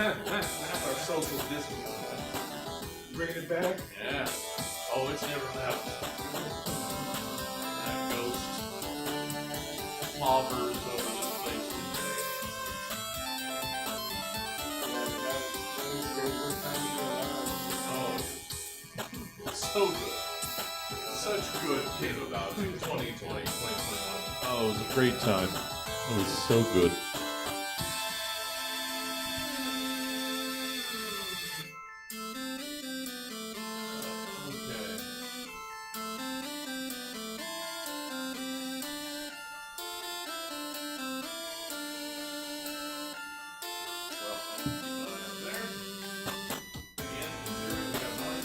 That's our social distance. Bringing it back. Yeah. Oh, it's never left. That ghost hovers over this place today. Oh, so good. Such good came about in 2020, 2021. Oh, it was a great time. It was so good. Okay. Well, there. Again, there we got Mark.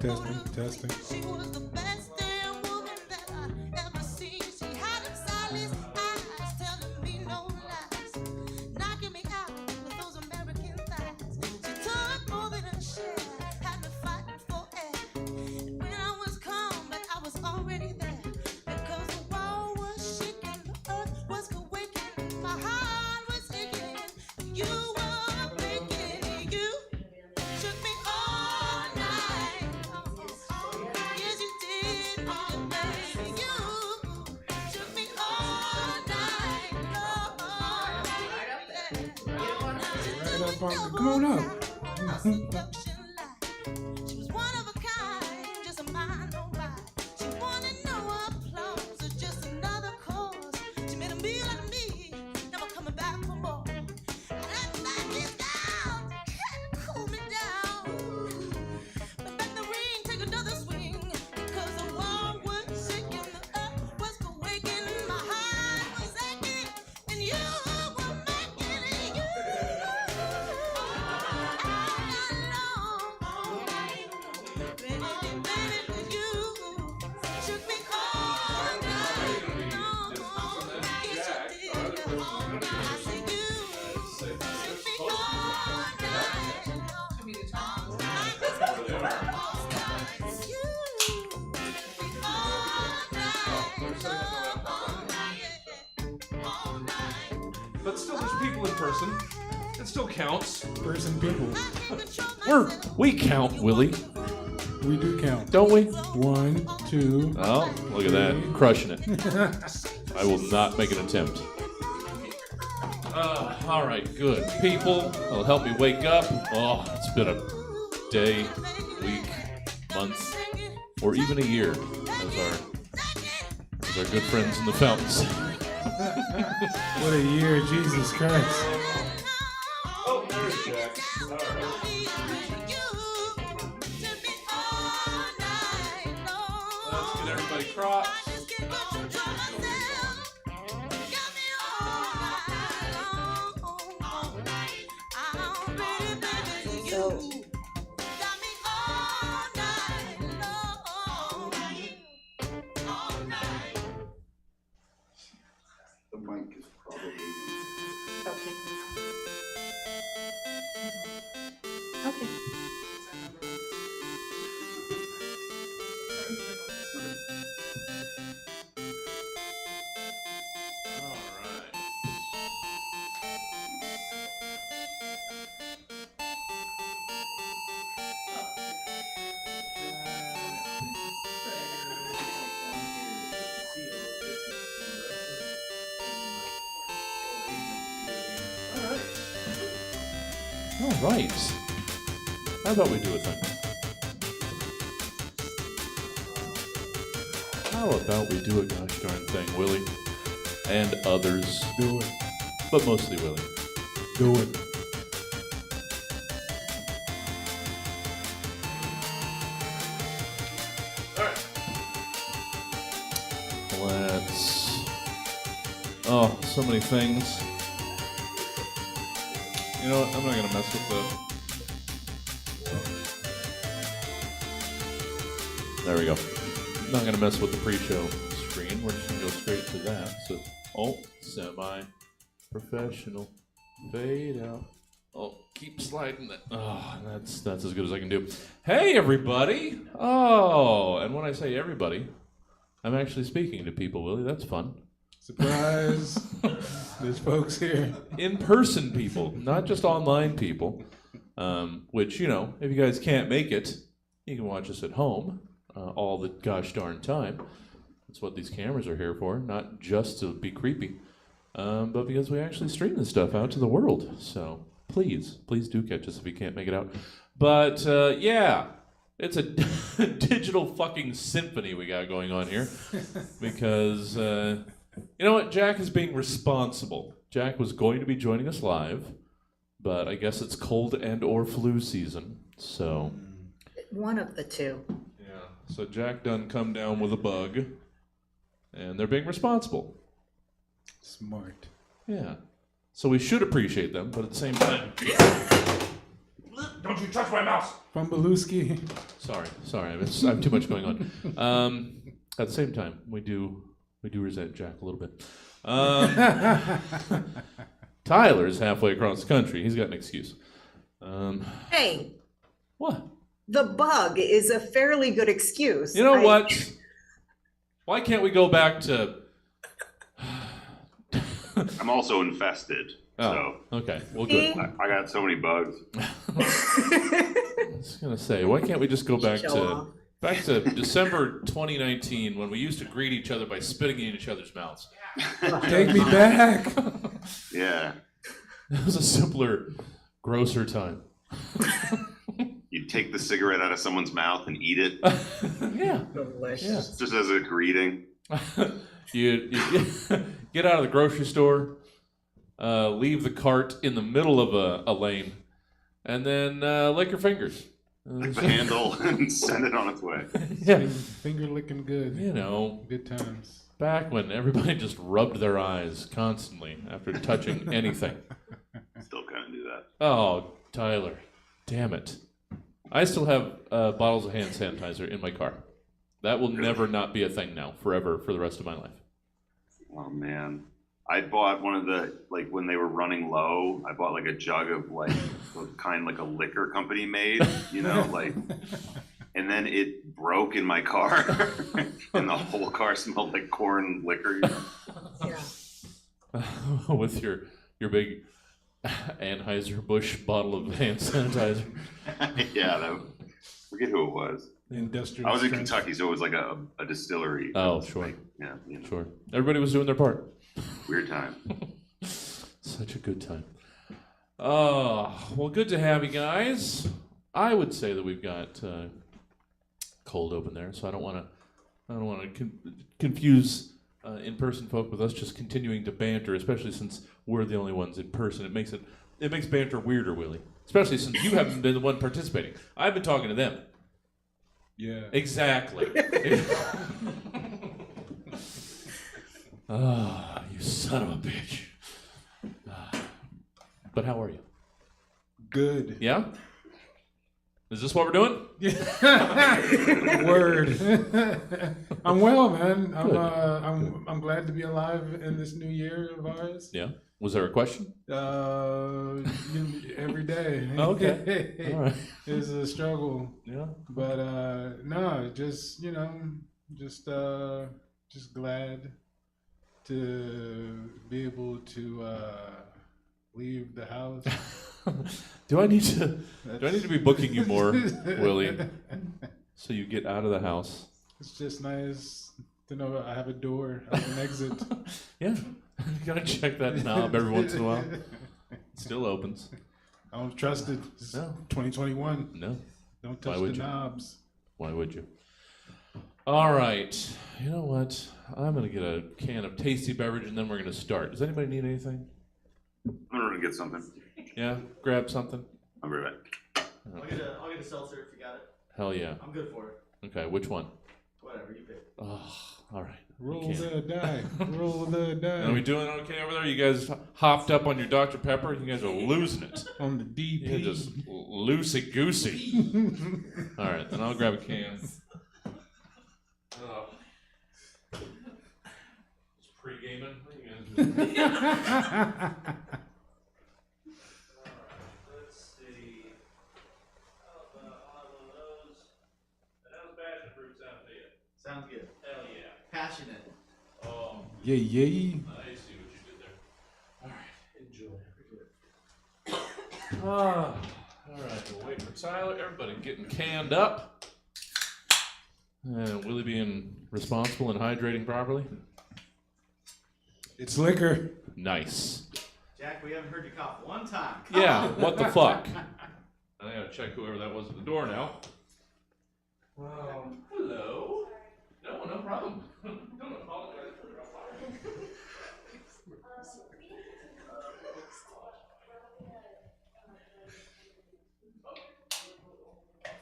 Testing. She was the best damn woman that I ever seen. She had them sightless eyes, telling me no lies, knocking me out with those American thighs. She took more than a share, had me fighting for air. And when I was calm, but I was already there, because the world was shaking, the earth was quaking, my heart was aching. You were breaking, you took me all night. Yes, you did, oh, baby. You took me all night. Right up on. Come on up. Seduction lie. She was one of a kind, just a mind on right. She wanted no applause or just another cause. She made a meal out of me, never coming back for more. That night is down, can't cool me down. But let the ring take another swing, because the world was shaking, the earth was quaking, my heart was aching, and you were making it. You all night long, baby, you shook me all night long. Yes, you did, all night. I said you shook me all night long. But still, there's people in person. It still counts. Person, people. We count, Willie, We do count. don't we? 1, 2. Oh, look at that. Crushing it. I will not make an attempt. All right, good. People, it'll help me wake up. Oh, it's been a day, week, month, or even a year, as our good friends in the fountains. What a year, Jesus Christ. Oh, there's Jack. All right. Let's get everybody cropped. The mic is probably. Okay. All right. All right. How about we do a thing? How about we do a gosh darn thing, Willie? And others, Do it. but mostly Willie. Do it. All right. Let's. Oh, so many things. You know what? I'm not gonna mess with the. There we go. I'm not gonna mess with the pre-show screen. We're just gonna go straight to that. So, oh, semi-professional fade out. Oh, keep sliding that. Oh, that's as good as I can do. Hey, everybody! Oh, and when I say everybody, I'm actually speaking to people, Willie. That's fun. Surprise. There's folks here. In-person people, not just online people. Which, you know, if you guys can't make it, you can watch us at home all the gosh darn time. That's what these cameras are here for, not just to be creepy, but because we actually stream this stuff out to the world. So please do catch us if you can't make it out. But yeah, it's a digital fucking symphony we got going on here because you know what? Jack is being responsible. Jack was going to be joining us live, but I guess it's cold and or flu season, so. One of the two. Yeah, so Jack done come down with a bug, and they're being responsible. Smart. Yeah. So we should appreciate them, but at the same time, Don't you touch my mouse! Fumbleooski. Sorry, I have too much going on. At the same time, we do resent Jack a little bit. Tyler's halfway across the country. He's got an excuse. Hey, What? the bug is a fairly good excuse. You know what? Why can't we go back to? I'm also infested, Oh, so okay. Well, good. I got so many bugs. I was gonna say, why can't we just go back Show off. to December 2019 when we used to greet each other by spitting in each other's mouths? Take me back. Yeah, It was a simpler, grosser time. you take the cigarette out of someone's mouth and eat it Yeah. Delicious. just as a greeting. You get out of the grocery store, leave the cart in the middle of a lane, and then lick your fingers. Lick the handle and send it on its way. Yeah. Finger licking good. You know, Good times. back when everybody just rubbed their eyes constantly after touching anything. Still kind of do that. Oh, Tyler, damn it. I still have bottles of hand sanitizer in my car. That will never not be a thing now, forever, for the rest of my life. Oh man, I bought one of the, like, when they were running low, I bought like a jug of like the kind like a liquor company made, you know, like, and then it broke in my car, and the whole car smelled like corn liquor. You know? Yeah. With your big Anheuser-Busch bottle of hand sanitizer. Yeah, I forget who it was. Industrial. I was in strength. Kentucky, so it was like a distillery. Oh, sure. Yeah, you know, Sure. Everybody was doing their part. weird time. Such a good time. Oh, well, good to have you guys. I would say that we've got cold open there, so I don't want to confuse in-person folk with us just continuing to banter, especially since we're the only ones in person. It makes banter weirder, Willie. Especially since you haven't been the one participating. I've been talking to them. Yeah. Exactly. Ah, you son of a bitch. But how are you? Good. Yeah? Is this what we're doing? Word. I'm well, man. Good. I'm glad to be alive in this new year of ours. Yeah. Was there a question? Every day. Okay. All right. It's a struggle, Yeah. but no, just just glad to be able to leave the house. Do I need to be booking you more, Willie, so you get out of the house? It's just nice to know I have a door, I have an exit. Yeah. You gotta check that knob every once in a while. It still opens. I don't trust it. It's No. 2021. No. Don't Why touch would the you? knobs. Why would you? All right. You know what? I'm going to get a can of tasty beverage and then we're going to start. Does anybody need anything? I'm gonna get something. Yeah? Grab something? I'll be right back. I'll get a seltzer if you got it. Hell yeah. I'm good for it. Okay, which one? Whatever, you pick. Oh, all right. Roll You can't. the die. Roll the die. Are we doing okay over there? You guys hopped up on your Dr. Pepper? You guys are losing it. On the DP. You're just loosey-goosey. All right, then I'll grab a can. Oh. Just pre-gaming? What are you guys doing? Let's see. How about one of those? How's passion fruit sound to you? Sounds good. Hell yeah. Passionate. Oh, Yay, yay. I see what you did there. All right, enjoy. All right, we'll wait for Tyler. Everybody getting canned up. And Willie being responsible and hydrating properly. It's liquor. Nice. Jack, we haven't heard you cough one time. Come Yeah, on. what the fuck? I gotta check whoever that was at the door now. Hello. No problem. Don't apologize for your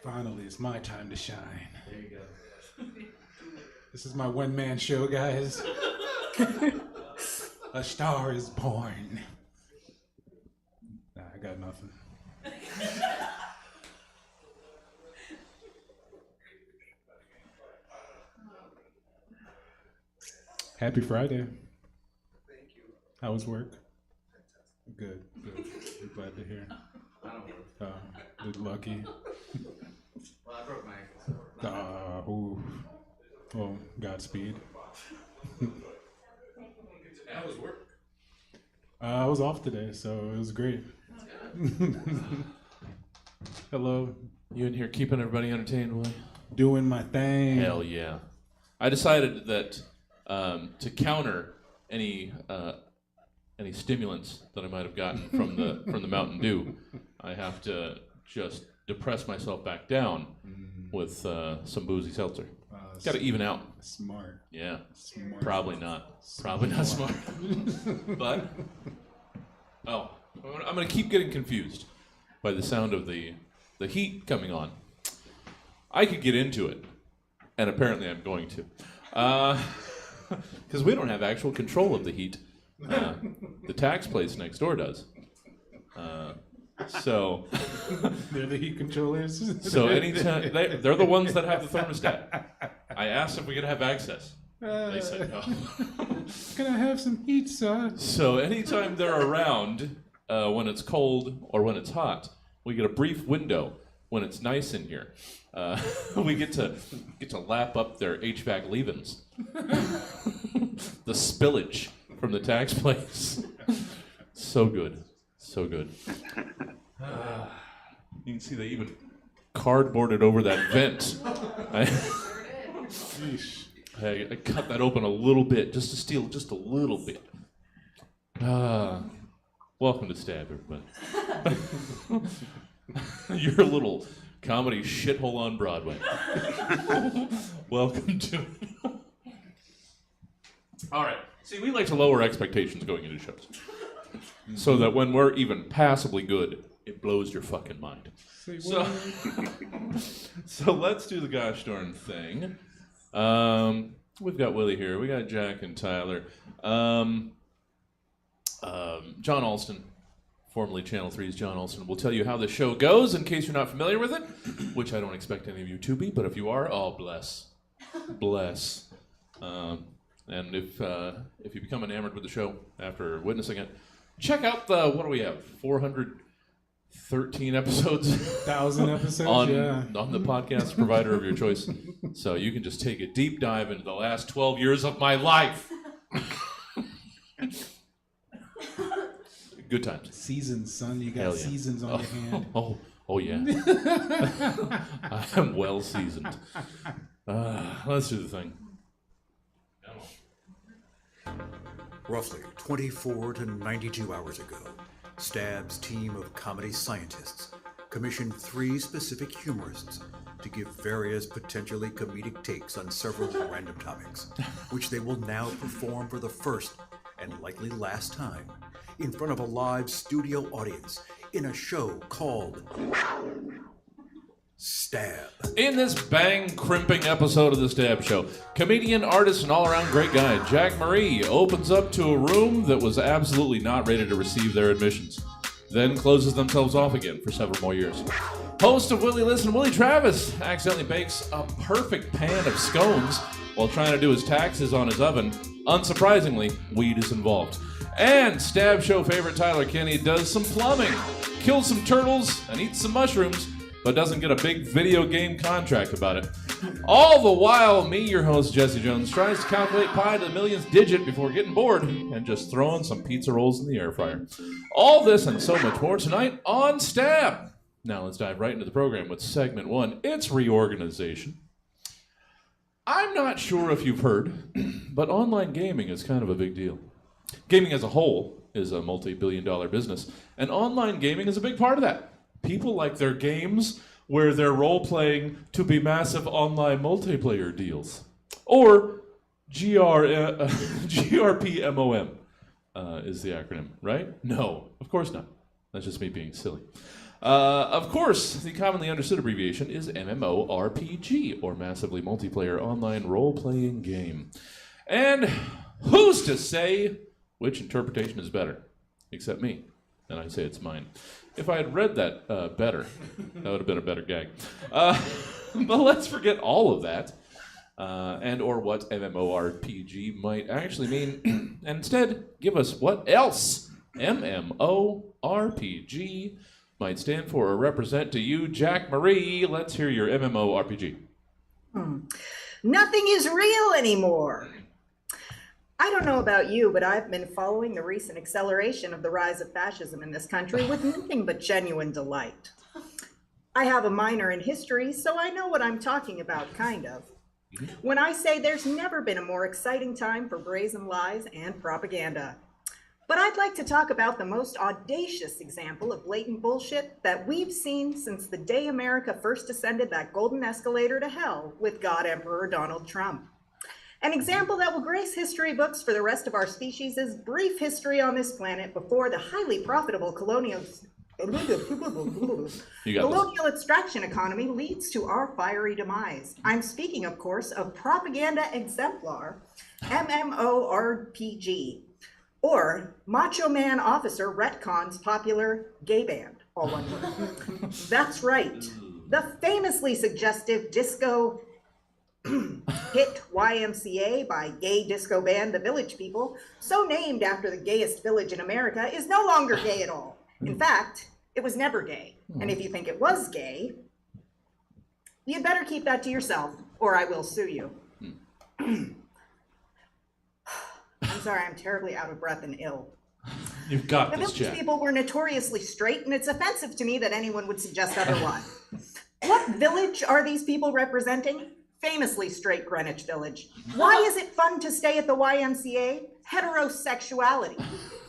Finally, it's my time to shine. There you go. This is my one-man show, guys. A star is born. Nah, I got nothing. Happy Friday. Thank you. How was work? Good. I'm glad to hear. I don't work. Good, lucky. Well, I broke my ankle. Well, Godspeed. How was work? I was off today, so it was great. Hello. You in here keeping everybody entertained, Willie? Doing my thing. Hell yeah. I decided that to counter any stimulants that I might have gotten from the Mountain Dew, I have to just depress myself back down with some boozy seltzer. Got to even out. Smart. Yeah. Smart. Probably not. Probably not smart. But I'm gonna keep getting confused by the sound of the heat coming on. I could get into it, and apparently I'm going to, because we don't have actual control of the heat. The tax place next door does. So They're the heat controllers. so anytime they're the ones that have the thermostat. I asked if we could have access. They said no. Can I have some heat, sir? So anytime they're around, when it's cold or when it's hot, we get a brief window when it's nice in here. We get to lap up their HVAC leavings, the spillage from the tax place. So good, so good. You can see they even cardboarded over that vent. I cut that open a little bit just to steal just a little bit. Welcome to Stab, everybody. Your little comedy shithole on Broadway. Welcome to it. All right. See, we like to lower expectations going into shows, so that when we're even passably good, it blows your fucking mind. So let's do the gosh darn thing. We've got Willie here. We got Jack and Tyler. John Alston, formerly Channel 3's John Alston, will tell you how the show goes in case you're not familiar with it, which I don't expect any of you to be, but if you are, oh, bless. Bless. And if you become enamored with the show after witnessing it, check out the, what do we have, 413 episodes? 1,000 episodes, on the podcast provider of your choice. So you can just take a deep dive into the last 12 years of my life. Good times. Seasons, son. You got Hell yeah. seasons on your hand. Oh yeah. I am well seasoned. Let's do the thing. Roughly 24 to 92 hours ago, Stab's team of comedy scientists commissioned 3 specific humorists to give various potentially comedic takes on several random topics, which they will now perform for the first and likely last time in front of a live studio audience in a show called Stab. In this bang-crimping episode of the Stab Show, comedian, artist, and all-around great guy Jack Marie opens up to a room that was absolutely not ready to receive their admissions, then closes themselves off again for several more years. Host of Willie Listen, Willie Travis accidentally bakes a perfect pan of scones while trying to do his taxes on his oven. Unsurprisingly, weed is involved. And Stab Show favorite Tyler Kenny does some plumbing, kills some turtles, and eats some mushrooms, but doesn't get a big video game contract about it. All the while, me, your host, Jesse Jones, tries to calculate pi to the millionth digit before getting bored and just throwing some pizza rolls in the air fryer. All this and so much more tonight on Stab. Now let's dive right into the program with segment 1. It's reorganization. I'm not sure if you've heard, but online gaming is kind of a big deal. Gaming as a whole is a multi-billion-dollar business, and online gaming is a big part of that. People like their games where they're role-playing to be massive online multiplayer deals. Or GRPMOM is the acronym, right? No, of course not. That's just me being silly. Of course, the commonly understood abbreviation is MMORPG, or Massively Multiplayer Online Role-Playing Game. And who's to say which interpretation is better? Except me. And I say it's mine. If I had read that better, that would have been a better gag. But let's forget all of that. and or what MMORPG might actually mean, and instead give us what else MMORPG might stand for or represent to you. Jack Marie, let's hear your MMORPG. Nothing is real anymore. I don't know about you, but I've been following the recent acceleration of the rise of fascism in this country with nothing but genuine delight. I have a minor in history, so I know what I'm talking about, kind of. When I say there's never been a more exciting time for brazen lies and propaganda. But I'd like to talk about the most audacious example of blatant bullshit that we've seen since the day America first ascended that golden escalator to hell with God Emperor Donald Trump. An example that will grace history books for the rest of our species' brief history on this planet before the highly profitable colonial extraction economy leads to our fiery demise. I'm speaking, of course, of Propaganda Exemplar, MMORPG, or Macho Man Officer Retcon's popular gay band, all one word. That's right. The famously suggestive disco hit YMCA by gay disco band The Village People, so named after the gayest village in America, is no longer gay at all. In fact, it was never gay. And if you think it was gay, you'd better keep that to yourself, or I will sue you. I'm sorry, I'm terribly out of breath and ill. You've got The this, Village Jack. People were notoriously straight, and it's offensive to me that anyone would suggest otherwise. What village are these people representing? Famously straight Greenwich Village. Why is it fun to stay at the YMCA? Heterosexuality.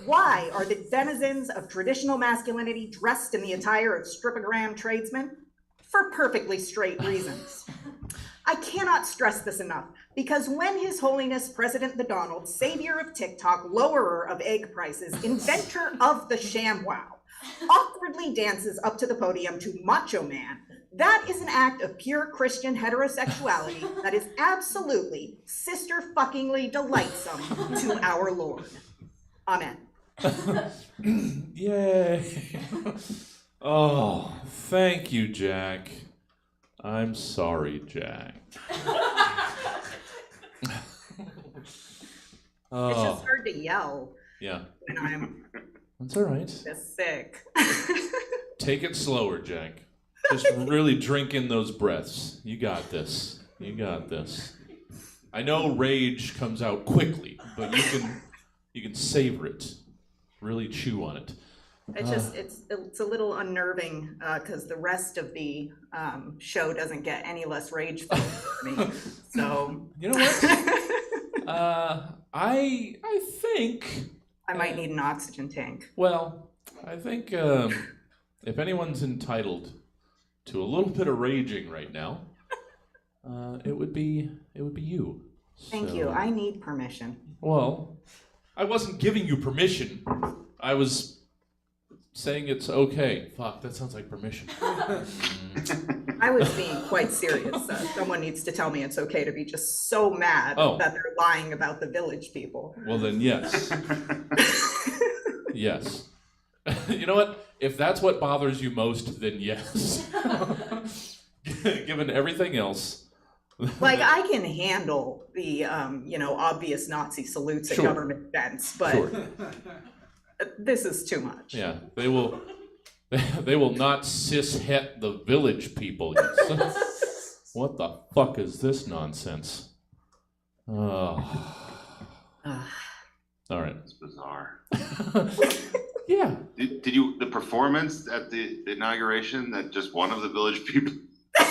Why are the denizens of traditional masculinity dressed in the attire of stripogram tradesmen? For perfectly straight reasons. I cannot stress this enough, because when His Holiness President the Donald, savior of TikTok, lowerer of egg prices, inventor of the ShamWow, awkwardly dances up to the podium to Macho Man, that is an act of pure Christian heterosexuality that is absolutely sister-fuckingly delightsome to our Lord. Amen. Yay. Oh, thank you, Jack. I'm sorry, Jack. It's just hard to yell Yeah, when I'm that's all right. this sick. Take it slower, Jack. Just really drink in those breaths. You got this. You got this. I know rage comes out quickly, but you can savor it. Really chew on it. It's just, it's a little unnerving because the rest of the show doesn't get any less rageful for me. So You know what? I think. I might need an oxygen tank. Well, I think if anyone's entitled to a little bit of raging right now, it would be you. Thank you. I need permission. Well, I wasn't giving you permission. I was saying it's okay. Fuck, that sounds like permission. I was being quite serious. Someone needs to tell me it's okay to be just so mad that they're lying about the Village People. Well, then yes. Yes. You know what? If that's what bothers you most, then yes. Given everything else. Like, I can handle the, obvious Nazi salutes at Sure. government events, but this is too much. Yeah, they will not cis-het the Village People. What the fuck is this nonsense? Oh. All right. It's bizarre. Yeah. Did you, the performance at the inauguration that just one of the Village People,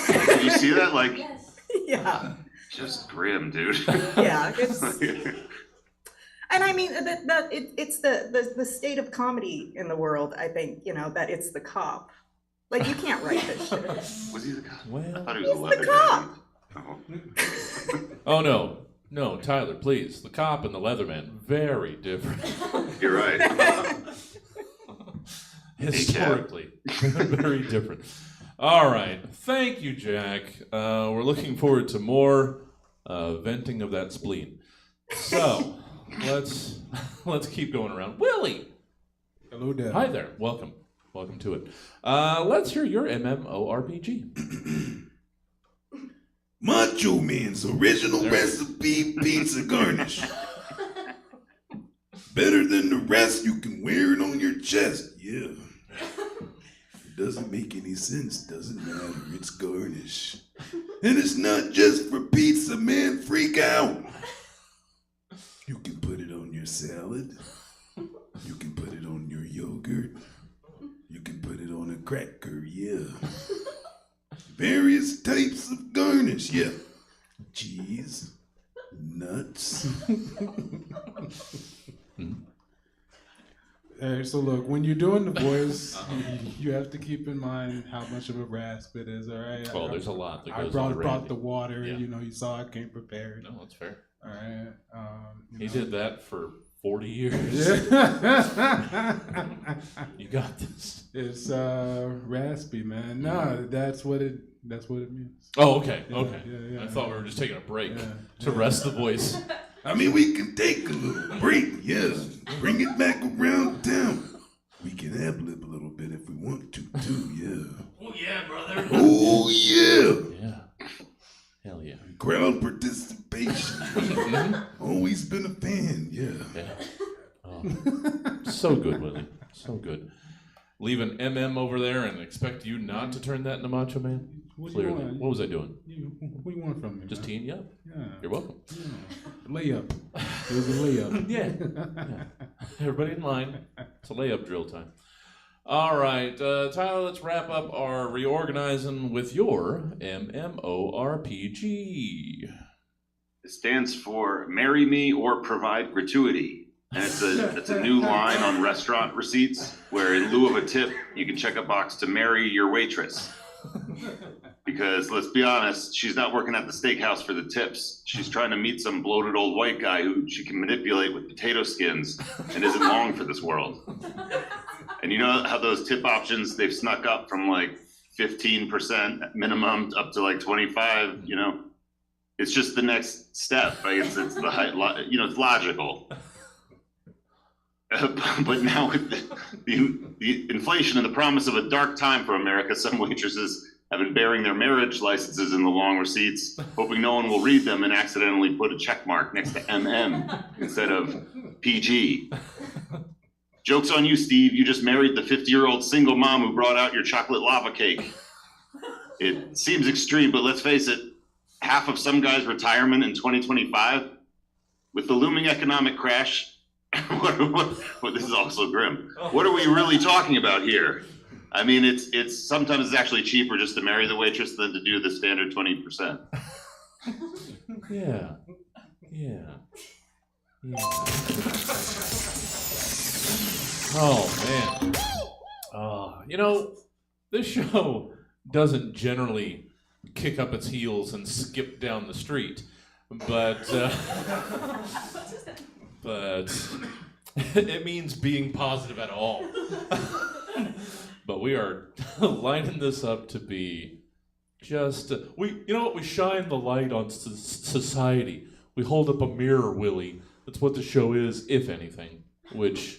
did you see that? Like, Yeah. just grim, dude. Yeah. And I mean, it's the state of comedy in the world, I think, that it's the cop. Like, you can't write this shit. Was he the cop? Well, I thought he was a He's leather the cop. Oh. oh no, Tyler, please. The cop and the Leatherman, very different. You're right. Historically, very different. All right, thank you, Jack. We're looking forward to more venting of that spleen. So let's keep going around. Willie, Hello there. hi there. Welcome to it. Let's hear your MMORPG. Much Macho Man's original recipe pizza garnish. Better than the rest, you can wear it on your chest. Yeah. It doesn't make any sense, doesn't matter, it's garnish. And it's not just for pizza, man, freak out. You can put it on your salad. You can put it on your yogurt. You can put it on a cracker, yeah. Various types of garnish, yeah. Cheese, nuts. Hey, so look, when you're doing the voice, you have to keep in mind how much of a rasp it is, all right? Oh, there's a lot that I goes brought into brought Randy. the water, Yeah. you know, you saw I came prepared. No, that's fair. All right. He did that for 40 years. Yeah. You got this. It's raspy, man. No, that's what it means. Oh, okay, Yeah, okay. yeah, I thought we were just taking a break Yeah, to rest the voice. I mean, we can take a little break, yeah. Bring it back around town. We can ad-lib a little bit if we want to, too, yeah. Oh yeah, brother. Oh, yeah. Yeah. Hell yeah. Crowd participation. Always been a fan, yeah. Yeah. Oh. So good, Willie. So good. Leave an MM over there and expect you not to turn that into Macho Man? What do you Clearly. want? What was I doing? What do you want from me? Just man? teeing you up? Yeah. You're welcome. Yeah. Layup. It was a layup. Yeah. Everybody in line. It's a layup drill time. All right, Tyler, let's wrap up our reorganizing with your MMORPG. It stands for Marry Me or Provide Gratuity. And it's a new line on restaurant receipts where in lieu of a tip, you can check a box to marry your waitress. Because let's be honest, she's not working at the steakhouse for the tips. She's trying to meet some bloated old white guy who she can manipulate with potato skins and isn't long for this world. And you know how those tip options, they've snuck up from like 15% minimum up to like 25, you know? It's just the next step. Like it's the high, you know, it's logical. But now with the inflation and the promise of a dark time for America, some waitresses have been bearing their marriage licenses in the long receipts, hoping no one will read them and accidentally put a check mark next to MM instead of PG. Joke's on you, Steve. You just married the 50-year-old single mom who brought out your chocolate lava cake. It seems extreme, but let's face it, half of some guy's retirement in 2025, with the looming economic crash, what, this is also grim. What are we really talking about here? I mean, it's sometimes it's actually cheaper just to marry the waitress than to do the standard 20%. Yeah. Oh, man. You know, this show doesn't generally kick up its heels and skip down the street, but it means being positive at all. But we are lining this up to be just you know what? We shine the light on society. We hold up a mirror, Willie. That's what the show is, if anything. Which,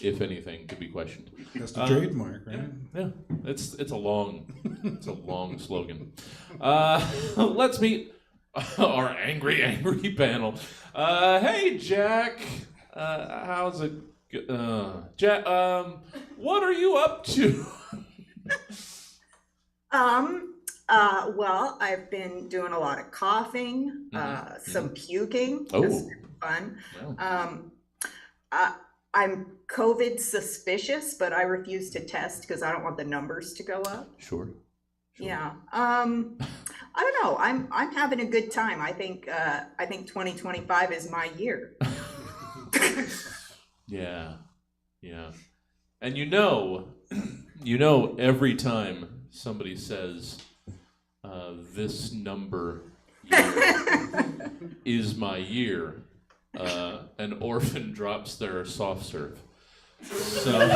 if anything, could be questioned. That's the trademark, right? Yeah, it's a long slogan. Let's meet our angry panel. Hey, Jack. How's it? Jack. What are you up to? Well, I've been doing a lot of coughing, some puking. Oh. That's fun. Wow. I'm COVID suspicious, but I refuse to test because I don't want the numbers to go up. Sure. Yeah. I don't know. I'm having a good time. I think 2025 is my year. Yeah. And you know, every time somebody says, this number year is my year, an orphan drops their soft serve. So.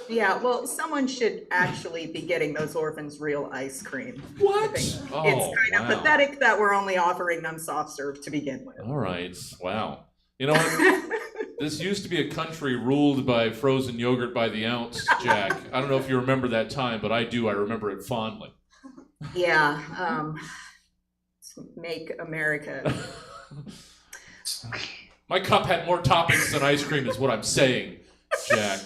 Yeah, well, someone should actually be getting those orphans real ice cream. What? It's Oh, kind of wow. pathetic that we're only offering them soft serve to begin with. All right. Wow. You know what? This used to be a country ruled by frozen yogurt by the ounce, Jack. I don't know if you remember that time, but I do. I remember it fondly. Yeah, make America. My cup had more toppings than ice cream, is what I'm saying, Jack.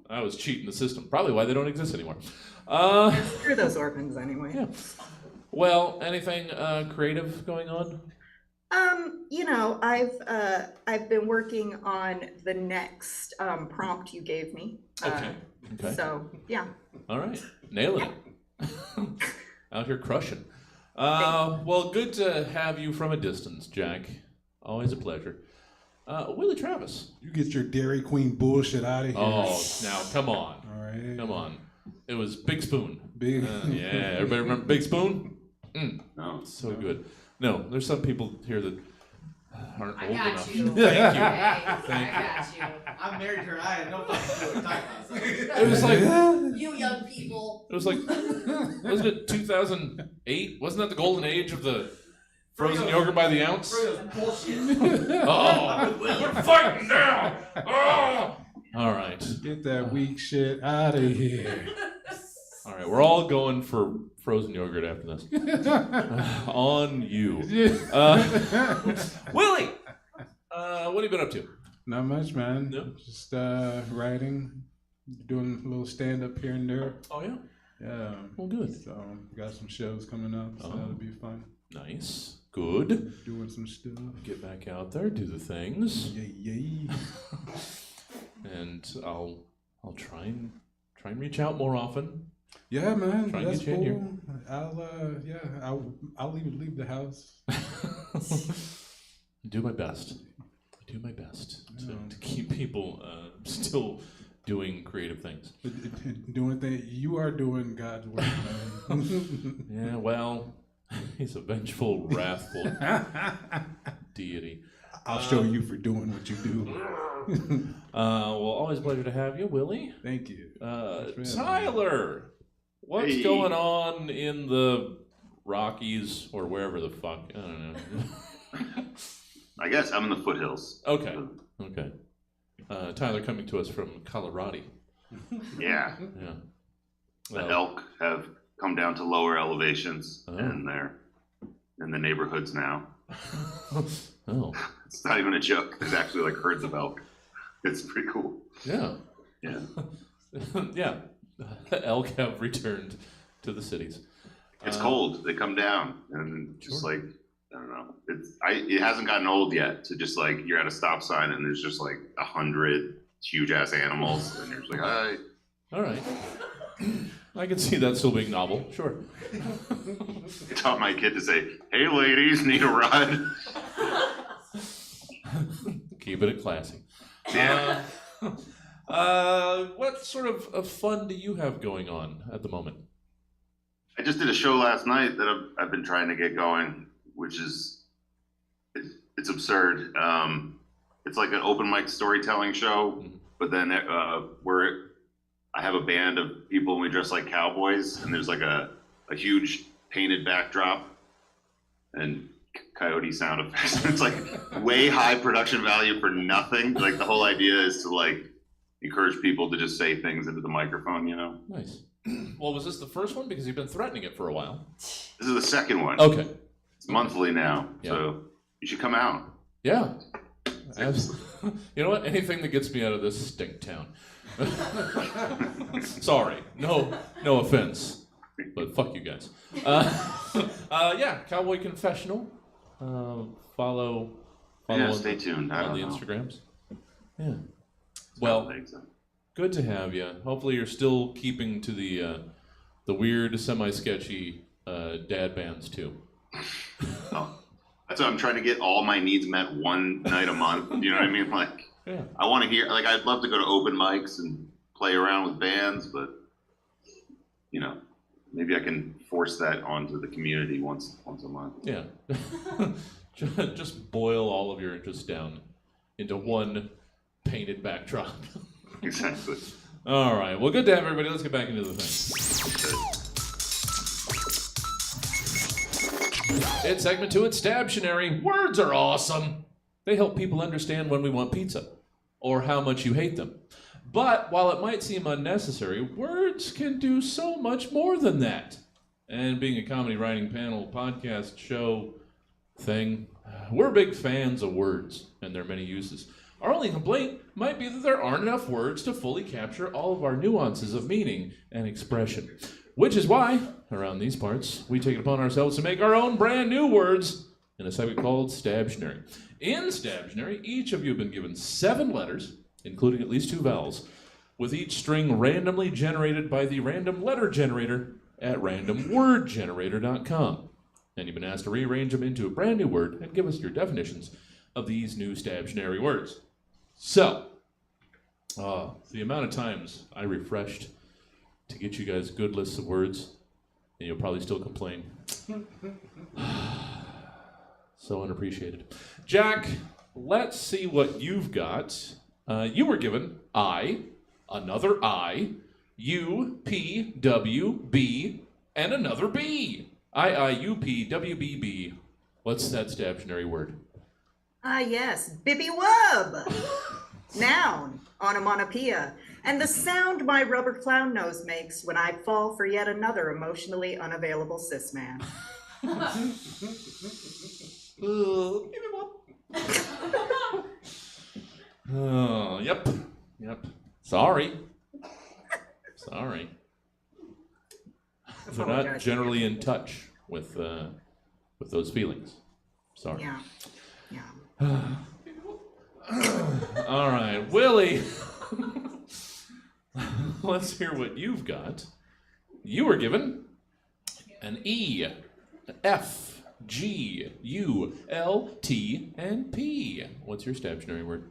I was cheating the system. Probably why they don't exist anymore. Screw those orphans anyway. Yeah. Well, anything creative going on? You know, I've been working on the next prompt you gave me. Okay. So yeah. All right. Nailing it. Out here crushing. Well, good to have you from a distance, Jack. Always a pleasure. Willie Travis. You get your Dairy Queen bullshit out of here. Oh, now come on. All right. Come on. It was Big Spoon. Big. Yeah, everybody remember Big Spoon? No. So good. No, there's some people here that aren't I old got enough. you. Thank you. I Thank got you. I'm married to her. I had no fucking clue what you're talking about. It was like, You young people. it was like, wasn't it 2008? Wasn't that the golden age of the frozen yogurt by the ounce? Bullshit. Oh, we're fighting now. Oh. All right. Get that weak shit out of here. All right, we're all going for frozen yogurt after this. On you. Willie! What have you been up to? Not much, man. No? Just writing, doing a little stand up here and there. Oh, yeah? Yeah. Well, good. So got some shows coming up, so Oh. that'll be fun. Nice. Good. Doing some stuff. Get back out there, do the things. Yay. And I'll try and reach out more often. Yeah, man. Try and That's get you in here. cool. I'll even leave the house. Do my best. I do my best Yeah. to keep people still doing creative things. Doing things you are doing God's work, man. Yeah, well, he's a vengeful, wrathful deity. I'll show you for doing what you do. Well, always a pleasure to have you, Willie. Thank you. Thanks for having me. Tyler, what's Hey. going on in the Rockies or wherever the fuck? I don't know. I guess I'm in the foothills. Okay. Tyler coming to us from Colorado. Yeah. Yeah. The elk have come down to lower elevations, Oh. and they're in the neighborhoods now. Oh. It's not even a joke. There's actually like herds of elk. It's pretty cool. Yeah. Yeah. Yeah. Elk have returned to the cities. It's cold. They come down, and just Sure. like I don't know. It hasn't gotten old yet. So just like you're at a stop sign, and there's just like 100 huge ass animals, and you're just like, hi. All right. I can see that still being novel. Sure. I taught my kid to say, "Hey, ladies, need a ride?" Keeping it classy. Yeah. What sort of fun do you have going on at the moment? I just did a show last night that I've been trying to get going, which is it's absurd. It's like an open mic storytelling show, but then I have a band of people and we dress like cowboys, and there's like a huge painted backdrop and coyote sound effects. It's like way high production value for nothing. Like the whole idea is to like encourage people to just say things into the microphone, you know? Nice. Well, was this the first one? Because you've been threatening it for a while. This is the second one. Okay. It's monthly now, Yeah. so you should come out. Yeah. You know what? Anything that gets me out of this stink town. Sorry. No offense. But fuck you guys. Yeah, Cowboy Confessional. Follow Yeah, on stay tuned. I on don't the know. Instagrams. Yeah. Well, good to have you. Hopefully, you're still keeping to the weird, semi-sketchy dad bands too. Oh, that's why I'm trying to get all my needs met one night a month. You know what I mean? Like, Yeah. I want to hear. Like, I'd love to go to open mics and play around with bands, but you know, maybe I can force that onto the community once a month. Yeah. Just boil all of your interests down into one painted backdrop. Exactly. All right. Well, good to have everybody. Let's get back into the thing. It's segment 2. It's Stabtionary. Words are awesome. They help people understand when we want pizza or how much you hate them. But while it might seem unnecessary, words can do so much more than that. And being a comedy writing panel podcast show thing, we're big fans of words and their many uses. Our only complaint might be that there aren't enough words to fully capture all of our nuances of meaning and expression. Which is why, around these parts, we take it upon ourselves to make our own brand new words in a segment called Stabtionary. In Stabtionary, each of you have been given 7 letters, including at least 2 vowels, with each string randomly generated by the random letter generator at randomwordgenerator.com. And you've been asked to rearrange them into a brand new word and give us your definitions of these new Stabtionary words. So, the amount of times I refreshed to get you guys good lists of words, and you'll probably still complain. So unappreciated. Jack, let's see what you've got. You were given I, another I, U, P, W, B, and another B. I, U, P, W, B, B. What's that Stabtionary word? Ah, yes, Bibby Wub. Noun, onomatopoeia, and the sound my rubber clown nose makes when I fall for yet another emotionally unavailable cis man. Oh, yep. Sorry. They're not generally in touch with those feelings. Sorry. Yeah. All right, Willie. Let's hear what you've got. You were given an E, F, G, U, L, T, and P. What's your Stabtionary word?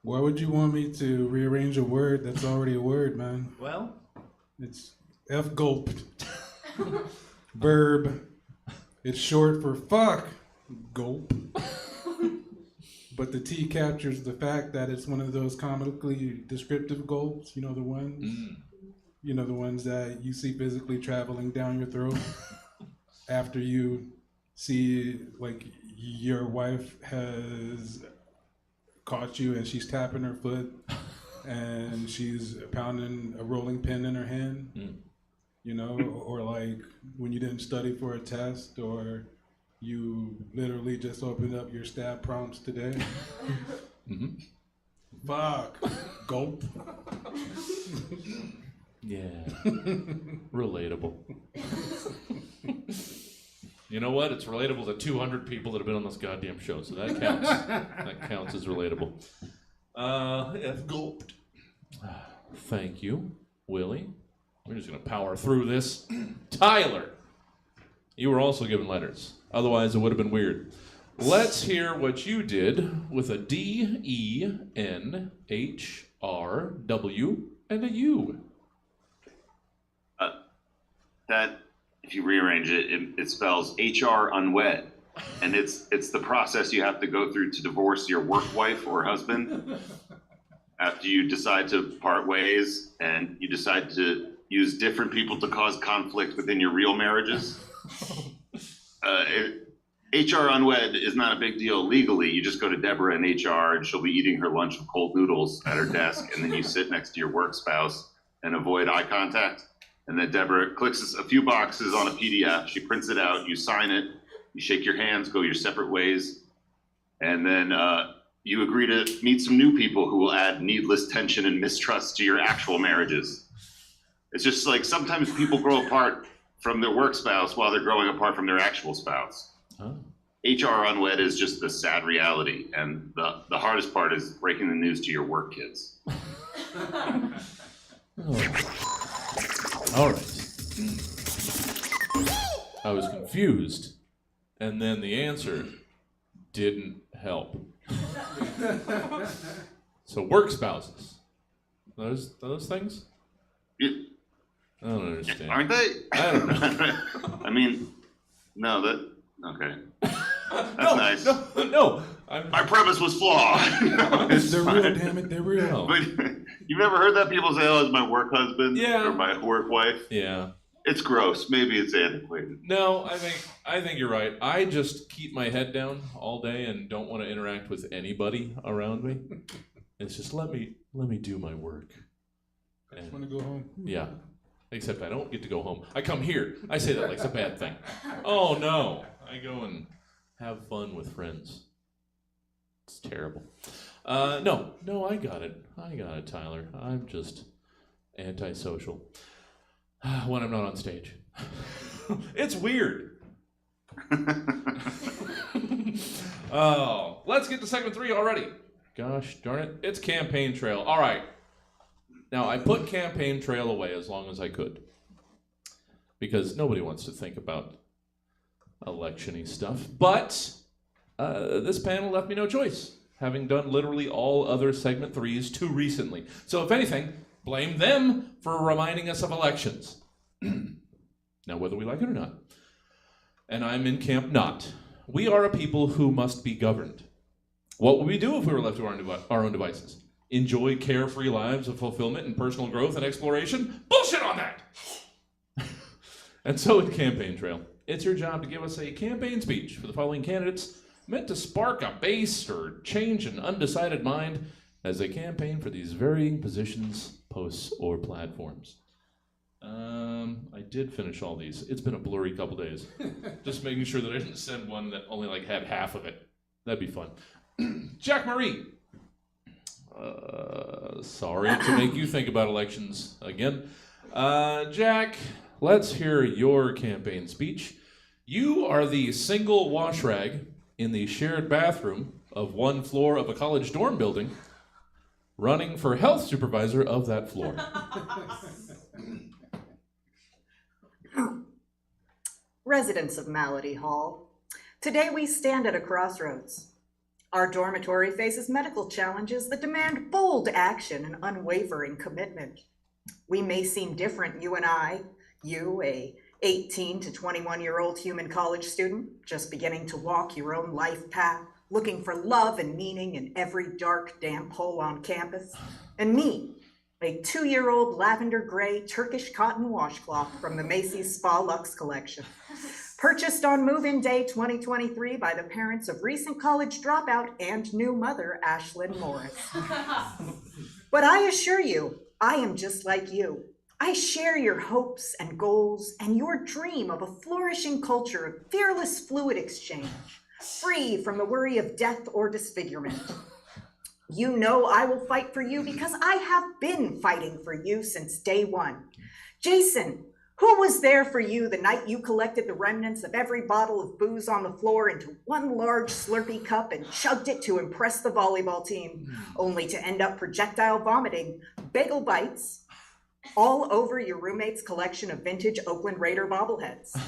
Why would you want me to rearrange a word that's already a word, man? Well, It's F gulped. Verb. It's short for fuck. Gulp. But the T captures the fact that it's one of those comically descriptive gulps. You know the ones? You know the ones that you see physically traveling down your throat after you see, like, your wife has caught you and she's tapping her foot and she's pounding a rolling pin in her hand, you know, or like when you didn't study for a test, or you literally just opened up your stab prompts today. Fuck. Gulp. Yeah. Relatable. You know what? It's relatable to 200 people that have been on this goddamn show, so that counts. That counts as relatable. F gulped. Thank you, Willie. We're just going to power through this. Tyler, you were also given letters. Otherwise, it would have been weird. Let's hear what you did with a D, E, N, H, R, W, and a U. That, if you rearrange it, it spells HR unwed. And it's the process you have to go through to divorce your work wife or husband after you decide to part ways and you decide to use different people to cause conflict within your real marriages. HR unwed is not a big deal legally. You just go to Deborah in HR and she'll be eating her lunch of cold noodles at her desk, and then you sit next to your work spouse and avoid eye contact. And then Deborah clicks a few boxes on a PDF. She prints it out. You sign it. You shake your hands, go your separate ways. And then you agree to meet some new people who will add needless tension and mistrust to your actual marriages. It's just like sometimes people grow apart from their work spouse while they're growing apart from their actual spouse. Oh. HR unwed is just the sad reality. And the hardest part is breaking the news to your work kids. All right. I was confused, and then the answer didn't help. So work spouses, those things? I don't understand. Aren't they? I don't know. I mean, no, okay. That's nice. No. My premise was flawed. They're real, damn it, they're real. But you've never heard that people say, "Oh, it's my work husband," Yeah. or my work wife. Yeah. It's gross. Maybe it's antiquated. No, I think you're right. I just keep my head down all day and don't want to interact with anybody around me. It's just let me do my work. I just want to go home. Yeah. Except I don't get to go home. I come here. I say that like it's a bad thing. Oh no. I go and have fun with friends. It's terrible. No, I got it. Tyler. I'm just antisocial when I'm not on stage. It's weird. Oh, let's get to segment 3 already. Gosh darn it. It's campaign trail. All right. Now, I put campaign trail away as long as I could. Because nobody wants to think about election-y stuff. But this panel left me no choice, having done literally all other segment 3s too recently. So if anything, blame them for reminding us of elections. Now, whether we like it or not. And I'm in camp not. We are a people who must be governed. What would we do if we were left to our own devices? Enjoy carefree lives of fulfillment and personal growth and exploration? Bullshit on that! And so with Campaign Trail, it's your job to give us a campaign speech for the following candidates meant to spark a base or change an undecided mind as they campaign for these varying positions, posts, or platforms. I did finish all these. It's been a blurry couple days. Just making sure that I didn't send one that only had half of it. That'd be fun. Jack Marie. Sorry to make you think about elections again. Jack, let's hear your campaign speech. You are the single wash rag in the shared bathroom of one floor of a college dorm building, running for health supervisor of that floor. Residents of Malady Hall, today we stand at a crossroads. Our dormitory faces medical challenges that demand bold action and unwavering commitment. We may seem different, you and I, you, a 18 to 21-year-old human college student, just beginning to walk your own life path, looking for love and meaning in every dark, damp hole on campus, and me, a 2-year-old lavender gray Turkish cotton washcloth from the Macy's Spa Luxe collection, purchased on move-in day 2023 by the parents of recent college dropout and new mother, Ashlyn Morris. But I assure you, I am just like you. I share your hopes and goals and your dream of a flourishing culture of fearless fluid exchange, free from the worry of death or disfigurement. You know I will fight for you because I have been fighting for you since day one. Jason, who was there for you the night you collected the remnants of every bottle of booze on the floor into one large Slurpee cup and chugged it to impress the volleyball team, only to end up projectile vomiting bagel bites all over your roommate's collection of vintage Oakland Raider bobbleheads?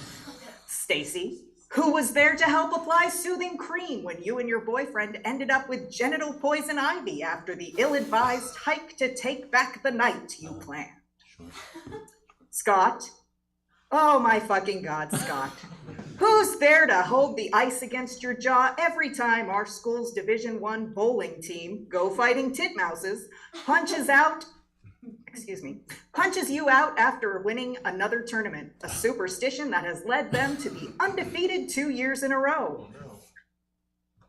Stacy, who was there to help apply soothing cream when you and your boyfriend ended up with genital poison ivy after the ill-advised hike to take back the night you planned? Scott, oh my fucking God, Scott, who's there to hold the ice against your jaw every time our school's Division I bowling team, Go Fighting Titmouses, punches you out after winning another tournament, a superstition that has led them to be undefeated 2 years in a row?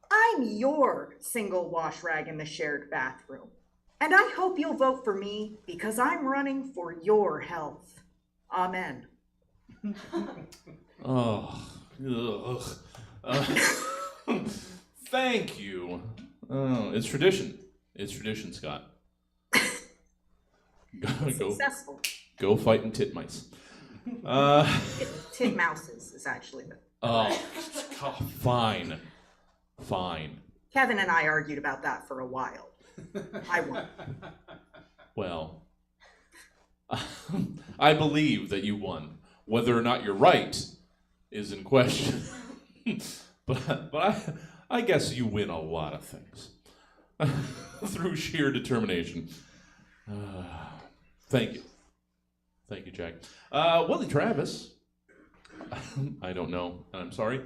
I'm your single wash rag in the shared bathroom, and I hope you'll vote for me because I'm running for your health. Amen. Thank you. Oh, it's tradition. It's tradition, Scott. Successful. Go fighting titmice. Titmouses is actually the. Fine. Kevin and I argued about that for a while. I won. Well, I believe that you won. Whether or not you're right is in question. but I guess you win a lot of things through sheer determination. Thank you, Jack. Willie Travis. I don't know, and I'm sorry.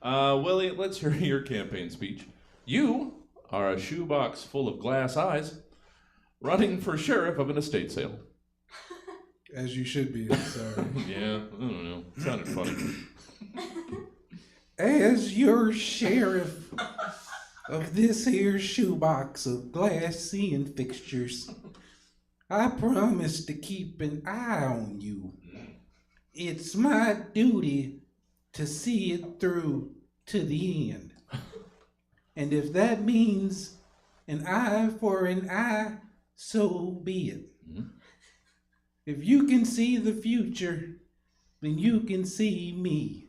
Willie, let's hear your campaign speech. You are a shoebox full of glass eyes, running for sheriff of an estate sale. As you should be, sorry. Yeah, I don't know. It sounded funny. As your sheriff of this here shoebox of glass seeing fixtures, I promise to keep an eye on you. It's my duty to see it through to the end. And if that means an eye for an eye, so be it. If you can see the future, then you can see me.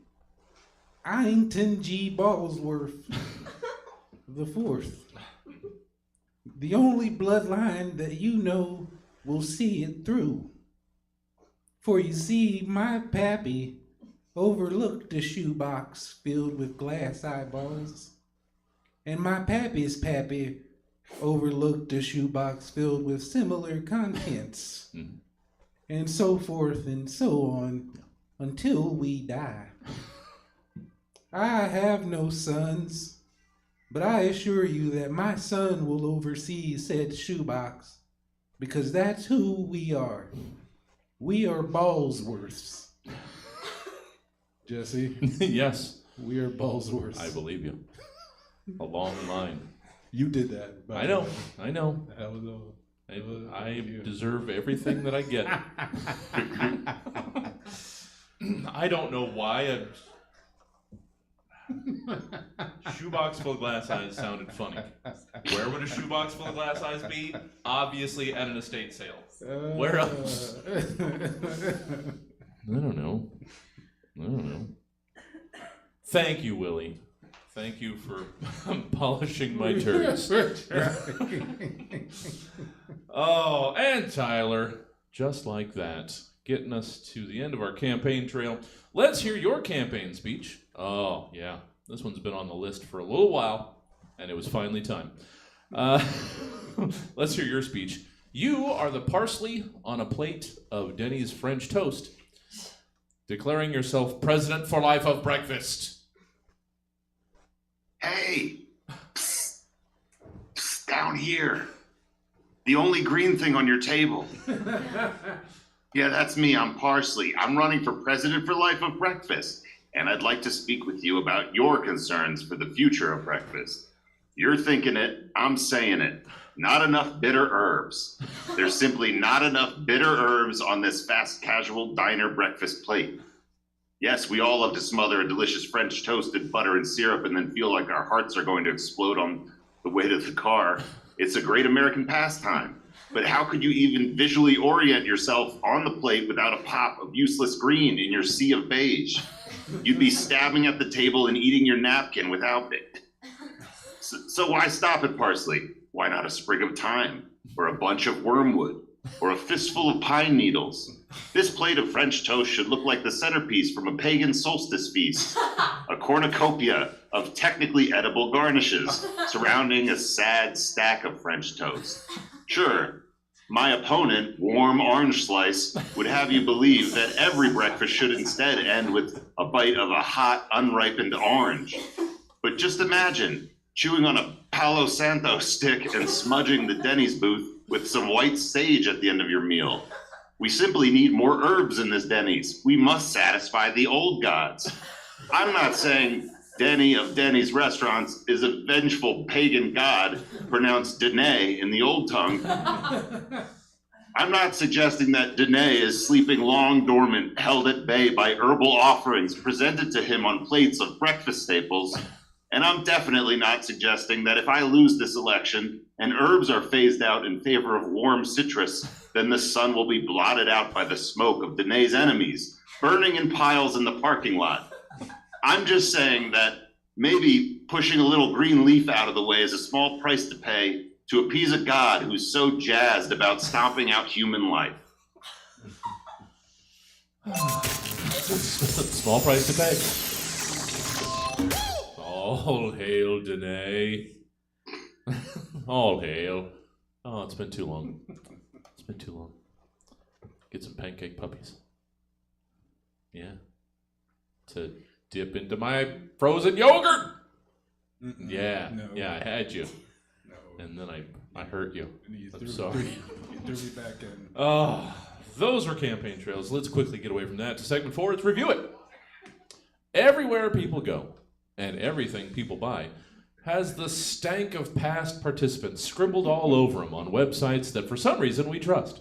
Iington G. Ballsworth the fourth. The only bloodline that you know will see it through. For you see, my pappy overlooked a shoebox filled with glass eyeballs. And my pappy's pappy overlooked a shoebox filled with similar contents. And so forth and so on until we die. I have no sons, but I assure you that my son will oversee said shoebox, because that's who we are. We are Ballsworths. Jesse, Yes, we are Ballsworths. I believe you. A long line. You did that. by I the know. way. I know. That was I deserve everything that I get. I don't know why a shoebox full of glass eyes sounded funny. Where would a shoebox full of glass eyes be? Obviously at an estate sale. Where else? I don't know. Thank you, Willie. Thank you for polishing my turds. Oh, and Tyler, just like that, getting us to the end of our campaign trail. Let's hear your campaign speech. Oh, yeah, this one's been on the list for a little while, and it was finally time. Let's hear your speech. You are the parsley on a plate of Denny's French toast, declaring yourself president for life of breakfast. Hey, psst, psst, down here. The only green thing on your table. Yeah, that's me. I'm Parsley. I'm running for president for life of breakfast, and I'd like to speak with you about your concerns for the future of breakfast. You're thinking it, I'm saying it. Not enough bitter herbs. There's simply not enough bitter herbs on this fast casual diner breakfast plate. Yes, we all love to smother a delicious French toast in butter and syrup and then feel like our hearts are going to explode on the way to the car. It's a great American pastime. But how could you even visually orient yourself on the plate without a pop of useless green in your sea of beige? You'd be stabbing at the table and eating your napkin without it. So why stop at parsley? Why not a sprig of thyme, or a bunch of wormwood, or a fistful of pine needles? This plate of French toast should look like the centerpiece from a pagan solstice feast, a cornucopia of technically edible garnishes surrounding a sad stack of French toast. Sure, my opponent, Warm Orange Slice, would have you believe that every breakfast should instead end with a bite of a hot, unripened orange. But just imagine chewing on a Palo Santo stick and smudging the Denny's booth with some white sage at the end of your meal. We simply need more herbs in this Denny's. We must satisfy the old gods. I'm not saying Denny of Denny's restaurants is a vengeful pagan god pronounced Dene in the old tongue. I'm not suggesting that Dene is sleeping long dormant, held at bay by herbal offerings presented to him on plates of breakfast staples. And I'm definitely not suggesting that if I lose this election and herbs are phased out in favor of warm citrus, then the sun will be blotted out by the smoke of Dene's enemies, burning in piles in the parking lot. I'm just saying that maybe pushing a little green leaf out of the way is a small price to pay to appease a god who's so jazzed about stomping out human life. Small price to pay. All hail, Danae. All hail. Oh, it's been too long. It's been too long. Get some pancake puppies. Yeah. To dip into my frozen yogurt. Yeah. No. Yeah, I had you. No. And then I hurt you. You I'm threw, sorry. You threw me back in. Oh, those were campaign trails. Let's quickly get away from that to segment 4. Let's review it. Everywhere people go and everything people buy has the stank of past participants scribbled all over him on websites that for some reason we trust.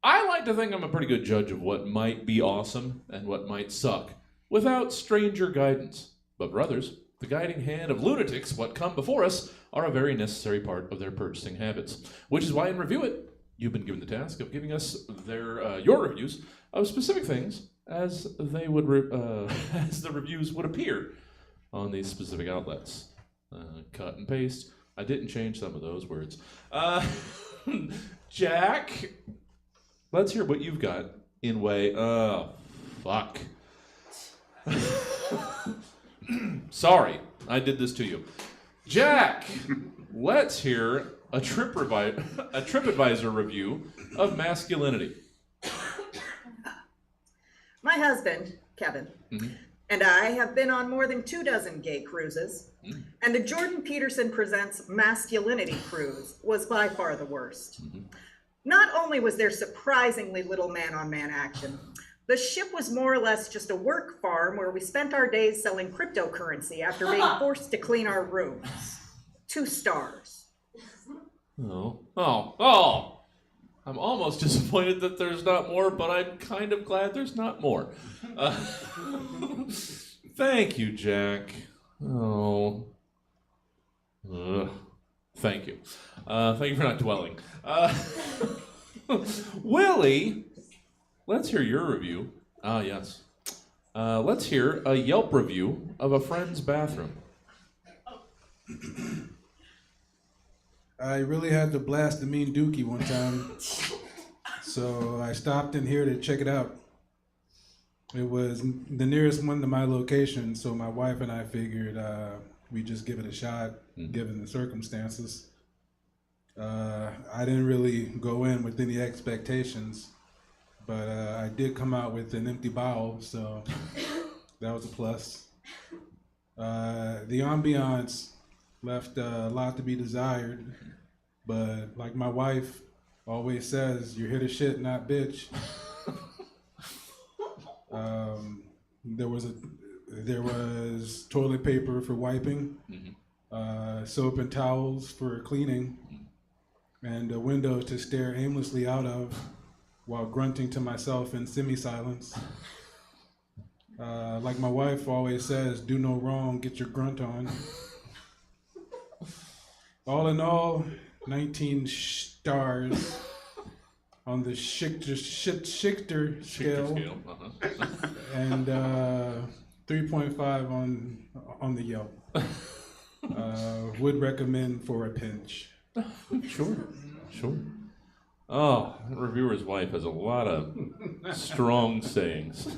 I like to think I'm a pretty good judge of what might be awesome and what might suck, without stranger guidance. But brothers, the guiding hand of lunatics, what come before us, are a very necessary part of their purchasing habits. Which is why in Review It, you've been given the task of giving us your reviews of specific things as they would as the reviews would appear on these specific outlets. Cut and paste. I didn't change some of those words. Jack, let's hear what you've got in way. Fuck. Sorry, I did this to you. Jack, let's hear a TripAdvisor review of masculinity. My husband, Kevin, and I have been on more than 24 gay cruises, and the Jordan Peterson Presents Masculinity Cruise was by far the worst. Not only was there surprisingly little man-on-man action, the ship was more or less just a work farm where we spent our days selling cryptocurrency after being forced to clean our rooms. 2 stars. Oh. I'm almost disappointed that there's not more, but I'm kind of glad there's not more. Thank you, Jack. Oh. Thank you. Thank you for not dwelling. Willie, let's hear your review. Ah, yes. Let's hear a Yelp review of a friend's bathroom. I really had to blast the mean dookie one time, so I stopped in here to check it out. It was the nearest one to my location, so my wife and I figured we'd just give it a shot, given the circumstances. I didn't really go in with any expectations, but I did come out with an empty bowel, so that was a plus. The ambiance left a lot to be desired, but like my wife always says, you're here to shit, not bitch. There was toilet paper for wiping, soap and towels for cleaning, and a window to stare aimlessly out of while grunting to myself in semi-silence. Like my wife always says, do no wrong, get your grunt on. All in all, 19 stars on the Schichter scale, and 3.5 on the Yelp. Would recommend for a pinch. Sure. Oh, that reviewer's wife has a lot of strong sayings.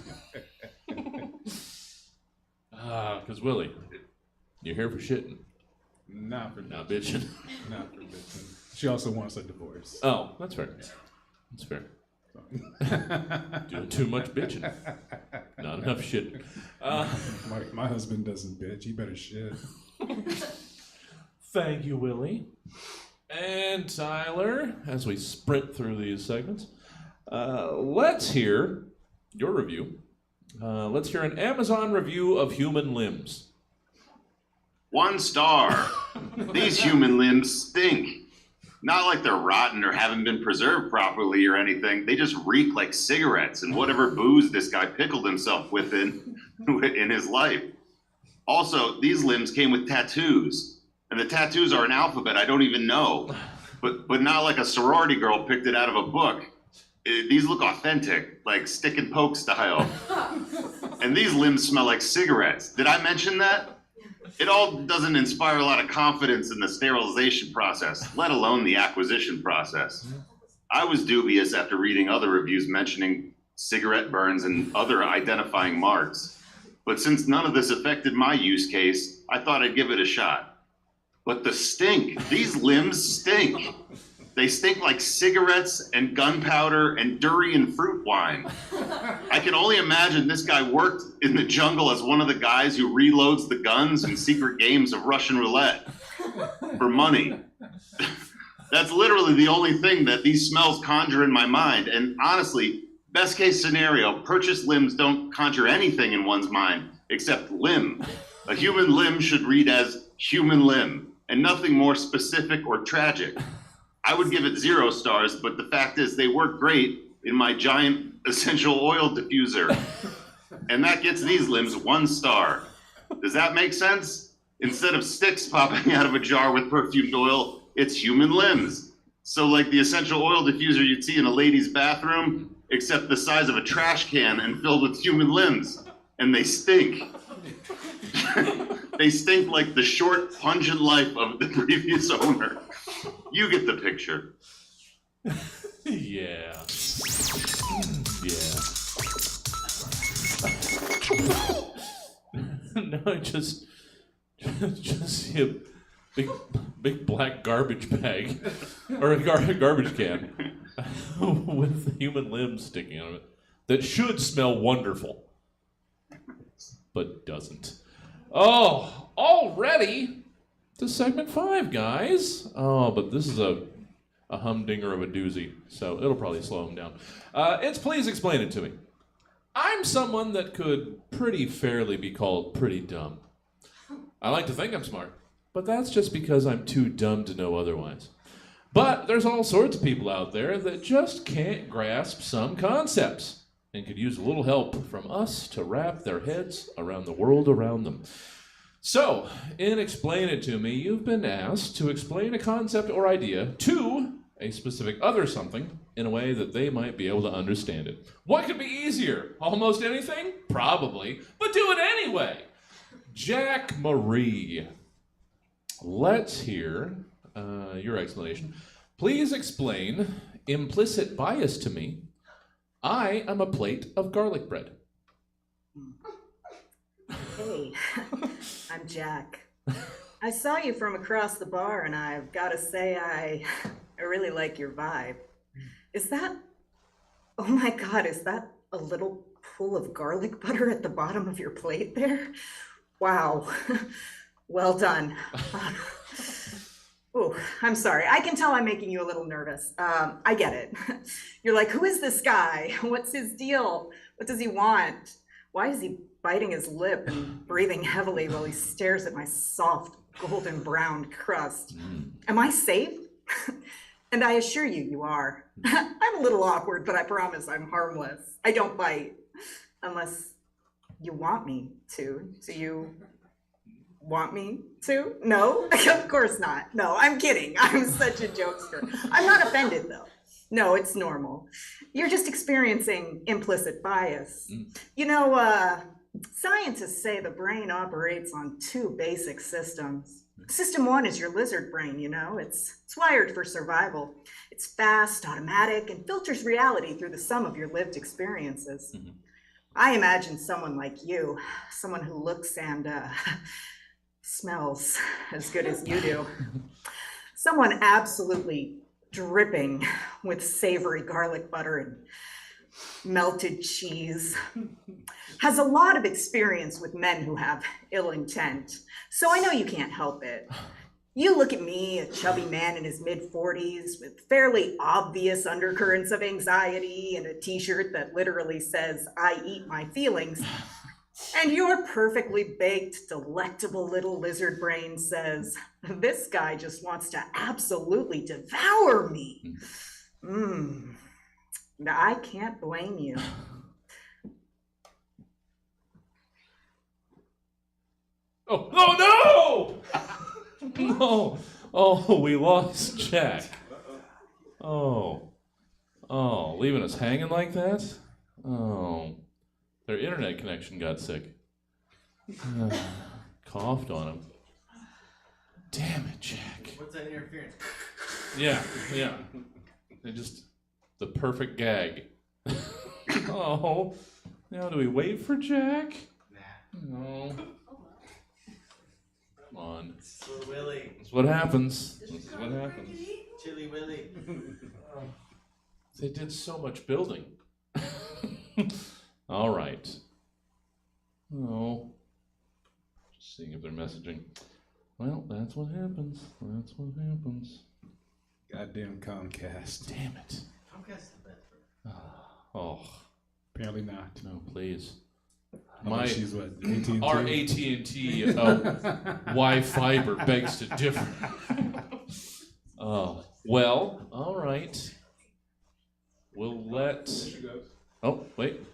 Because Willie, you're here for shitting. Not for Not bitching. Not for bitching. She also wants a divorce. Oh, that's fair. That's fair. Doing too much bitching. Not enough shitting. My husband doesn't bitch. He better shit. Thank you, Willie. And Tyler, as we sprint through these segments, let's hear your review. Let's hear an Amazon review of human limbs. 1 star. These human limbs stink. Not like they're rotten or haven't been preserved properly or anything. They just reek like cigarettes and whatever booze this guy pickled himself with in his life. Also, these limbs came with tattoos. And the tattoos are an alphabet I don't even know. But not like a sorority girl picked it out of a book. These look authentic, like stick and poke style. And these limbs smell like cigarettes. Did I mention that? It all doesn't inspire a lot of confidence in the sterilization process, let alone the acquisition process. I was dubious after reading other reviews mentioning cigarette burns and other identifying marks. But since none of this affected my use case, I thought I'd give it a shot. But the stink, these limbs stink. They stink like cigarettes and gunpowder and durian fruit wine. I can only imagine this guy worked in the jungle as one of the guys who reloads the guns in secret games of Russian roulette for money. That's literally the only thing that these smells conjure in my mind. And honestly, best case scenario, purchased limbs don't conjure anything in one's mind except limb. A human limb should read as human limb, and nothing more specific or tragic. I would give it 0 stars, but the fact is they work great in my giant essential oil diffuser. And that gets these limbs 1 star. Does that make sense? Instead of sticks popping out of a jar with perfumed oil, it's human limbs. So like the essential oil diffuser you'd see in a lady's bathroom, except the size of a trash can and filled with human limbs. And they stink. They stink like the short, pungent life of the previous owner. You get the picture. Yeah. Yeah. No, I just see a big black garbage bag or a garbage can with human limbs sticking out of it that should smell wonderful, but doesn't. Oh, already to segment 5, guys. Oh, but this is a humdinger of a doozy, so it'll probably slow him down. It's Please Explain It to Me. I'm someone that could pretty fairly be called pretty dumb. I like to think I'm smart, but that's just because I'm too dumb to know otherwise. But there's all sorts of people out there that just can't grasp some concepts and could use a little help from us to wrap their heads around the world around them. So, in Explain It To Me, you've been asked to explain a concept or idea to a specific other something in a way that they might be able to understand it. What could be easier? Almost anything? Probably. But do it anyway. Jack Marie, let's hear your explanation. Please explain implicit bias to me. I am a plate of garlic bread. Hey, I'm Jack. I saw you from across the bar, and I've got to say I really like your vibe. Is that, oh my God, is that a little pool of garlic butter at the bottom of your plate there? Wow, well done. Oh, I'm sorry. I can tell I'm making you a little nervous. I get it. You're like, who is this guy? What's his deal? What does he want? Why is he biting his lip and breathing heavily while he stares at my soft, golden brown crust? Am I safe? And I assure you, you are. I'm a little awkward, but I promise I'm harmless. I don't bite. Unless you want me to. Do you want me to? No? Of course not. No, I'm kidding. I'm such a jokester. I'm not offended, though. No, it's normal. You're just experiencing implicit bias. You know, scientists say the brain operates on 2 basic systems. System 1 is your lizard brain, you know. It's wired for survival. It's fast, automatic, and filters reality through the sum of your lived experiences. I imagine someone like you, someone who looks and smells as good as you do. Someone absolutely dripping with savory garlic butter and melted cheese. Has a lot of experience with men who have ill intent. So I know you can't help it. You look at me, a chubby man in his mid-40s with fairly obvious undercurrents of anxiety and a t-shirt that literally says, I eat my feelings. And your perfectly baked, delectable little lizard brain says, this guy just wants to absolutely devour me. I can't blame you. Oh no! No! Oh, we lost Jack. Oh, leaving us hanging like that? Oh, their internet connection got sick. Coughed on him. Damn it, Jack. What's that interference? Yeah. They just, the perfect gag. Oh, now do we wait for Jack? Nah. No. Come on. Little Willie. That's what happens. This is what happens. Chili Willie. They did so much building. All right. Oh. Just seeing if they're messaging. Well, that's what happens. That's what happens. Goddamn Comcast. Damn it. Comcast is the best. Oh. Apparently not. No, please. My she's what, AT&T? our AT&T Wi-Fiber begs to differ. Oh, well, all right. We'll let. There she goes. Oh, wait. Is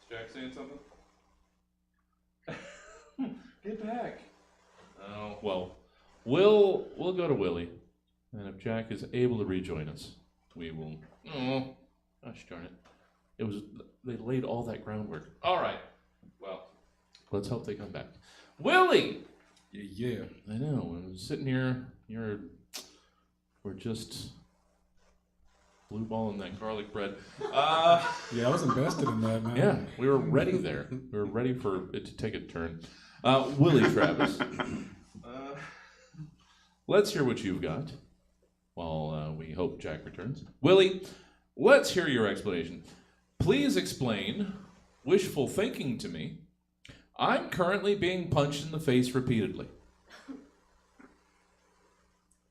Jack saying something? Get back. Oh, well, we'll go to Willie, and if Jack is able to rejoin us, we will. Oh, gosh darn it! They laid all that groundwork. All right. Well, let's hope they come back. Willie. Yeah. I know. I'm sitting here. We're just blue balling that garlic bread. Yeah, I was invested in that, man. Yeah, we were ready there. We were ready for it to take a turn. Willie Travis, let's hear what you've got while we hope Jack returns. Willie, let's hear your explanation. Please explain wishful thinking to me. I'm currently being punched in the face repeatedly.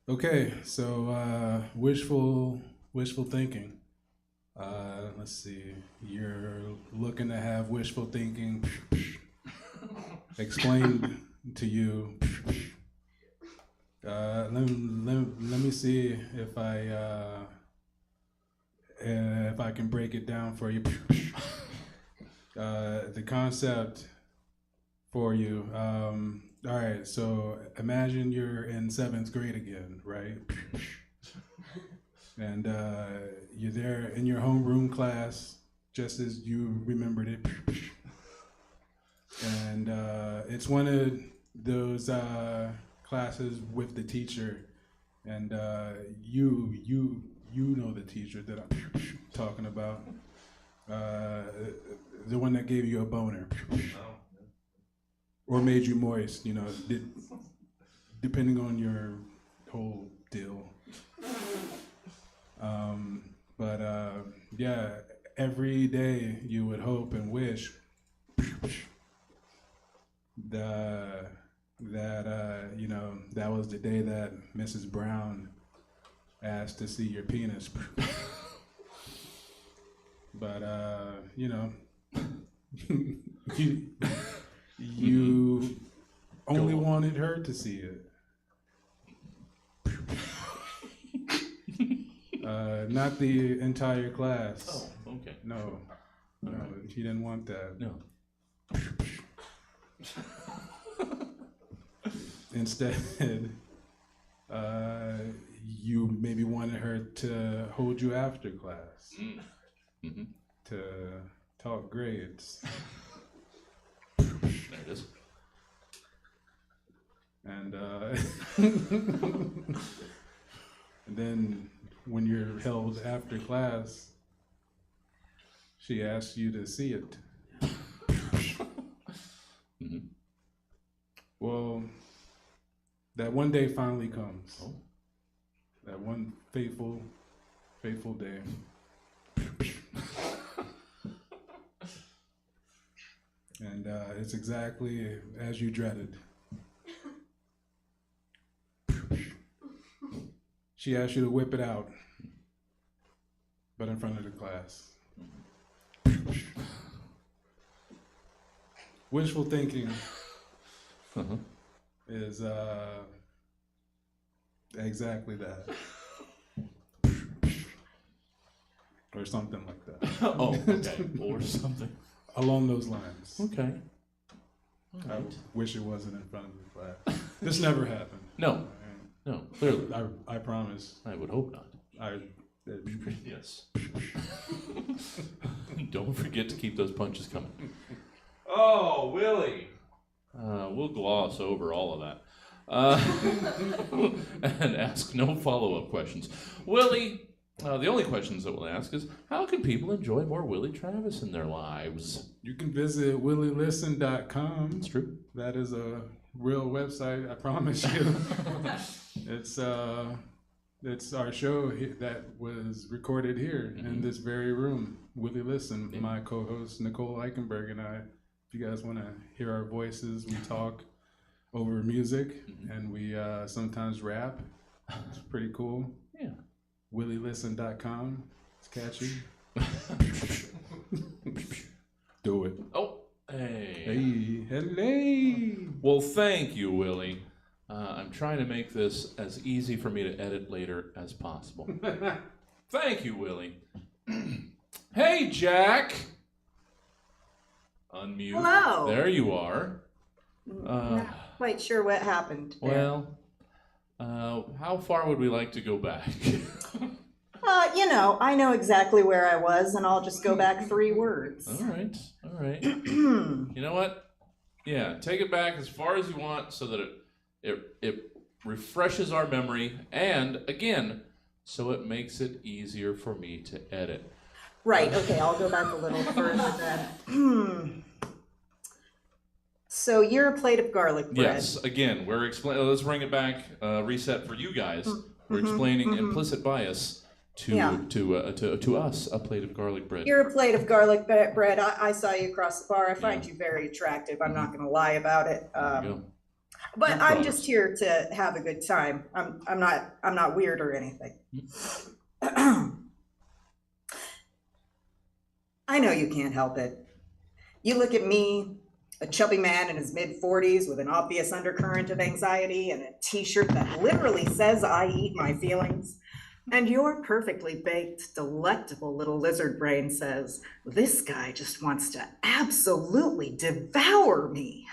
Okay, so wishful thinking. Let's see. You're looking to have wishful thinking explained to you. Let me see if I can break it down for you. The concept for you. All right, so imagine you're in 7th grade again, right? And you're there in your homeroom class, just as you remembered it. And it's one of those classes with the teacher, and you know the teacher that I'm talking about, the one that gave you a boner. Or made you moist, you know, depending on your whole deal. But yeah, every day you would hope and wish that you know, that was the day that Mrs. Brown asked to see your penis. But you know, you only wanted her to see it. Not the entire class. Oh, okay. No, she didn't want that. No. Instead, you maybe wanted her to hold you after class Mm-hmm. to talk grades. There it is. And and then when you're held after class, she asks you to see it. Mm-hmm. Well, that one day finally comes. Oh. That one fateful day. And it's exactly as you dreaded. She asked you to whip it out, but in front of the class. Wishful thinking is exactly that. Or something like that. Oh, okay. Or something. Along those lines. Okay. I wish it wasn't in front of the class. This never happened. No. No, clearly. I promise. I would hope not. Yes. Don't forget to keep those punches coming. Oh, Willie. We'll gloss over all of that. And ask no follow-up questions. Willie, the only questions that we'll ask is, how can people enjoy more Willie Travis in their lives? You can visit willielisten.com. It's true. That is a real website, I promise you. It's our show that was recorded here in this very room. Willie Listen, my co-host Nicole Eichenberg and I. If you guys want to hear our voices, we talk over music and we sometimes rap. It's pretty cool. Yeah. WillieListen.com. It's catchy. Do it. Oh, Hello. Well, thank you, Willie. I'm trying to make this as easy for me to edit later as possible. Thank you, Willie. Hey, Jack. Unmute. Hello. There you are. Not quite sure what happened there. Well, how far would we like to go back? I know exactly where I was, and I'll just go back 3 words. All right. You know what? Yeah, take it back as far as you want so that it refreshes our memory, and again, so it makes it easier for me to edit. Right, okay, I'll go back a little further then. So you're a plate of garlic bread. Yes, again, we're explaining. Let's bring it back. Reset for you guys. We're explaining implicit bias to us, a plate of garlic bread. You're a plate of garlic bread. I saw you across the bar. I find you very attractive. I'm not going to lie about it. There you go. But No I'm problem. just here to have a good time. I'm not weird or anything. I know you can't help it. You look at me, a chubby man in his mid-40s with an obvious undercurrent of anxiety and a t-shirt that literally says I eat my feelings. And your perfectly baked, delectable little lizard brain says, this guy just wants to absolutely devour me.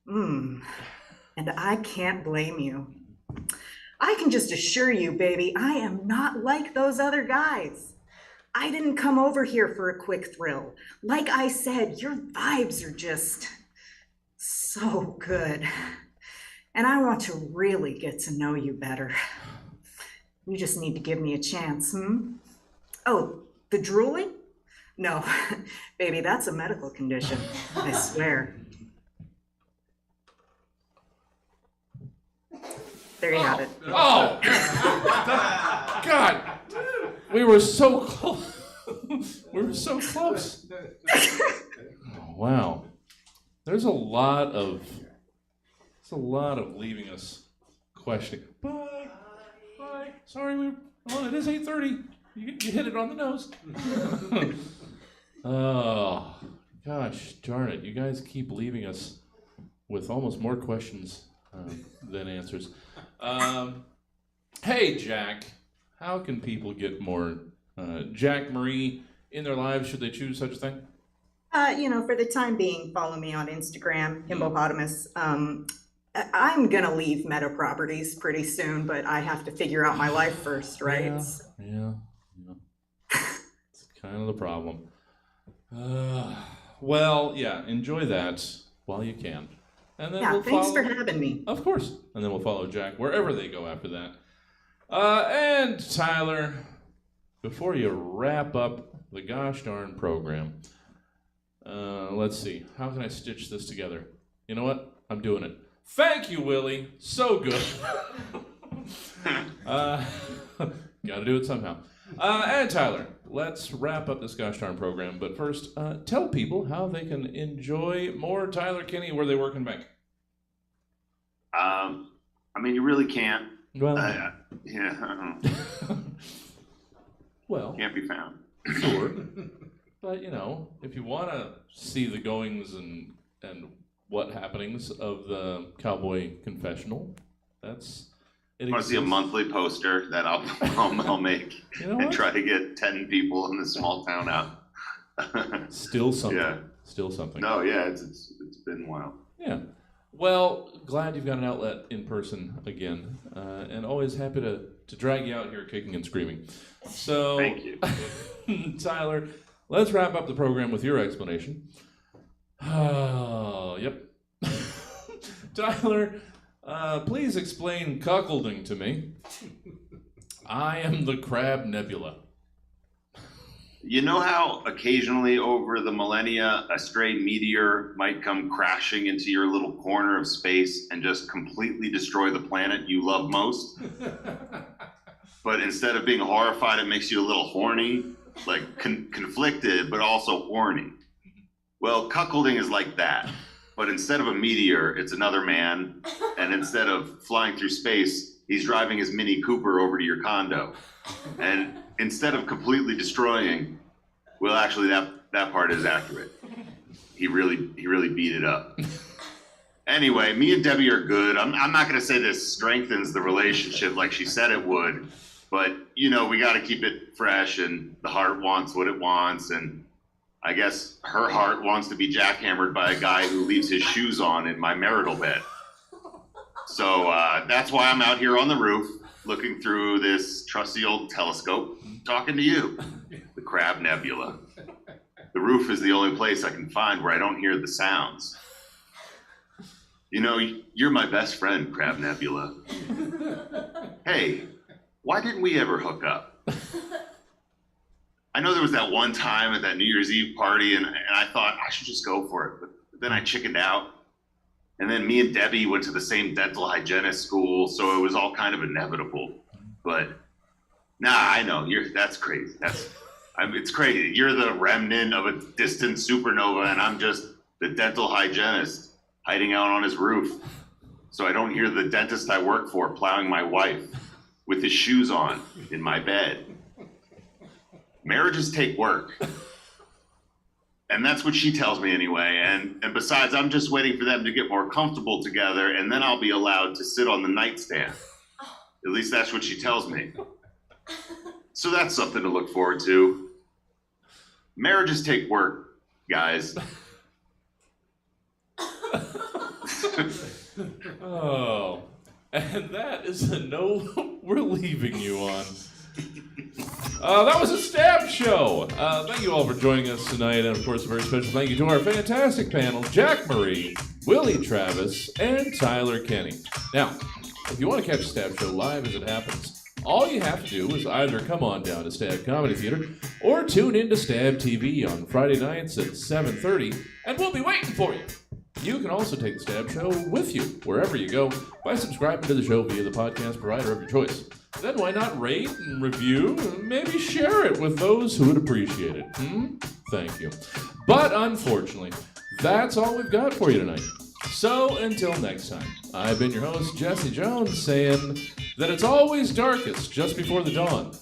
And I can't blame you. I can just assure you, baby, I am not like those other guys. I didn't come over here for a quick thrill. Like I said, your vibes are just so good. And I want to really get to know you better. You just need to give me a chance, Oh, the drooling? No, baby, that's a medical condition, I swear. There you have it. Oh! God! We were so close. We were so close. Oh, wow. There's a lot of leaving us questioning. Bye. Sorry, it is 8:30. You hit it on the nose. Oh, gosh darn it. You guys keep leaving us with almost more questions than answers. Hey, Jack. How can people get more Jack Marie in their lives should they choose such a thing? For the time being, follow me on Instagram, Himbopotamus. I'm gonna leave Meta Properties pretty soon, but I have to figure out my life first, right? Yeah. It's kind of the problem. Well, yeah, enjoy that while you can. And then Yeah, we'll thanks follow, for having me. Of course. And then we'll follow Jack wherever they go after that. And Tyler, before you wrap up the gosh darn program, let's see. How can I stitch this together? You know what? I'm doing it. Thank you, Willie. So good. Gotta do it somehow. And Tyler, let's wrap up this gosh darn program. But first, tell people how they can enjoy more Tyler Kinney where they work and bank. You really can't. Well, well, can't be found. sure. But, if you want to see the goings and what happenings of the Cowboy Confessional, that's it. I want to see a monthly poster that I'll make You know and what? try to get 10 people in this small town out. Still something. Yeah. Still something. No, yeah, it's been a while. Yeah. Well, glad you've got an outlet in person again, and always happy to drag you out here kicking and screaming. So, Thank you. Tyler, let's wrap up the program with your explanation. Oh, yep. Tyler, please explain cuckolding to me. I am the Crab Nebula. You know how occasionally over the millennia, a stray meteor might come crashing into your little corner of space and just completely destroy the planet you love most? But instead of being horrified, it makes you a little horny, like conflicted, but also horny. Well, cuckolding is like that. But instead of a meteor, it's another man. And instead of flying through space, he's driving his Mini Cooper over to your condo. And instead of completely destroying, well, actually, that part is accurate. he really beat it up. Anyway, me and Debbie are good. I'm not going to say this strengthens the relationship like she said it would, but we got to keep it fresh, and the heart wants what it wants, and I guess her heart wants to be jackhammered by a guy who leaves his shoes on in my marital bed. So that's why I'm out here on the roof looking through this trusty old telescope, talking to you, the Crab Nebula. The roof is the only place I can find where I don't hear the sounds. You're my best friend, Crab Nebula. Hey, why didn't we ever hook up? I know there was that one time at that New Year's Eve party, and I thought I should just go for it, but then I chickened out. And then me and Debbie went to the same dental hygienist school, so it was all kind of inevitable. But I know that's crazy. It's crazy. You're the remnant of a distant supernova, and I'm just the dental hygienist hiding out on his roof, so I don't hear the dentist I work for plowing my wife with his shoes on in my bed. Marriages take work. And that's what she tells me anyway. And besides, I'm just waiting for them to get more comfortable together, and then I'll be allowed to sit on the nightstand. At least that's what she tells me. So that's something to look forward to. Marriages take work, guys. Oh, and that is a note we're leaving you on. That was a Stab Show. Thank you all for joining us tonight, and of course, a very special thank you to our fantastic panel, Jack Marie, Willie Travis, and Tyler Kenny. Now, if you want to catch a Stab Show live as it happens, all you have to do is either come on down to Stab Comedy Theater or tune in to Stab TV on Friday nights at 7:30, and we'll be waiting for you. You can also take the Stab Show with you wherever you go by subscribing to the show via the podcast provider of your choice. Then why not rate and review and maybe share it with those who would appreciate it? Thank you. But unfortunately, that's all we've got for you tonight. So until next time, I've been your host, Jesse Jones, saying that it's always darkest just before the dawn.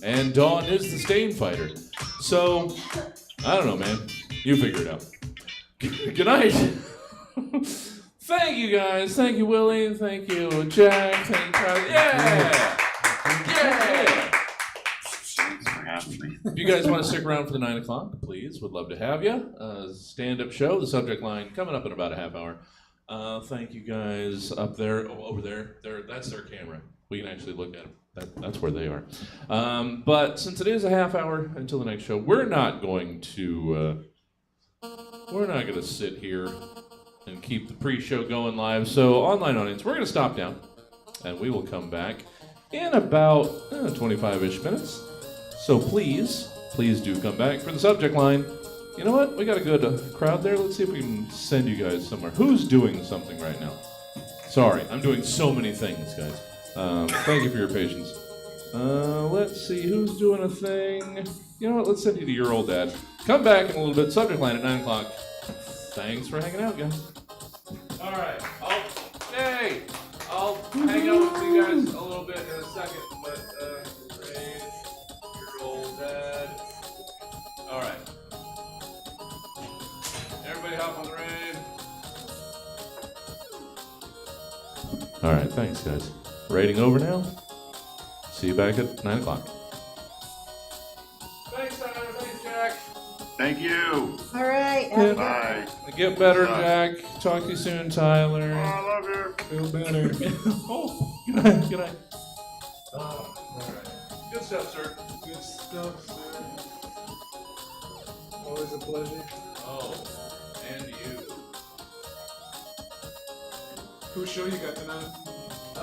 And dawn is the stain fighter. So, I don't know, man. You figure it out. Good night. Thank you, guys. Thank you, Willie. Thank you, Jack. Thank you, Tyler. Yeah! Yeah! Thanks for having me. If you guys want to stick around for the 9 o'clock, please. Would love to have you. Stand-up show, the subject line, coming up in about a half hour. Thank you guys up there. Oh, over there. That's their camera. We can actually look at them. That's where they are. But since it is a half hour until the next show, we're not going to sit here and keep the pre-show going live. So, online audience, we're going to stop down, and we will come back in about 25-ish minutes. So please do come back for the subject line. You know what? We got a good crowd there. Let's see if we can send you guys somewhere. Who's doing something right now? Sorry, I'm doing so many things, guys. Thank you for your patience. Let's see, who's doing a thing? You know what? Let's send you to your old dad. Come back in a little bit. Subject line at 9 o'clock. Thanks for hanging out, guys. All right. I'll hang out with you guys a little bit in a second, but Rage, your old dad. All right. Everybody hop on the raid. All right. Thanks, guys. Rating over now. See you back at 9 o'clock. Thanks, Tyler. Thanks, Jack. Thank you. All right. Yeah. Bye. Get better, Jack. Talk to you soon, Tyler. Oh, I love you. Feel better. Oh, good night. Good night. Oh, all right. Good stuff, sir. Good stuff, sir. Always a pleasure. Oh, and you. Whose show you got tonight?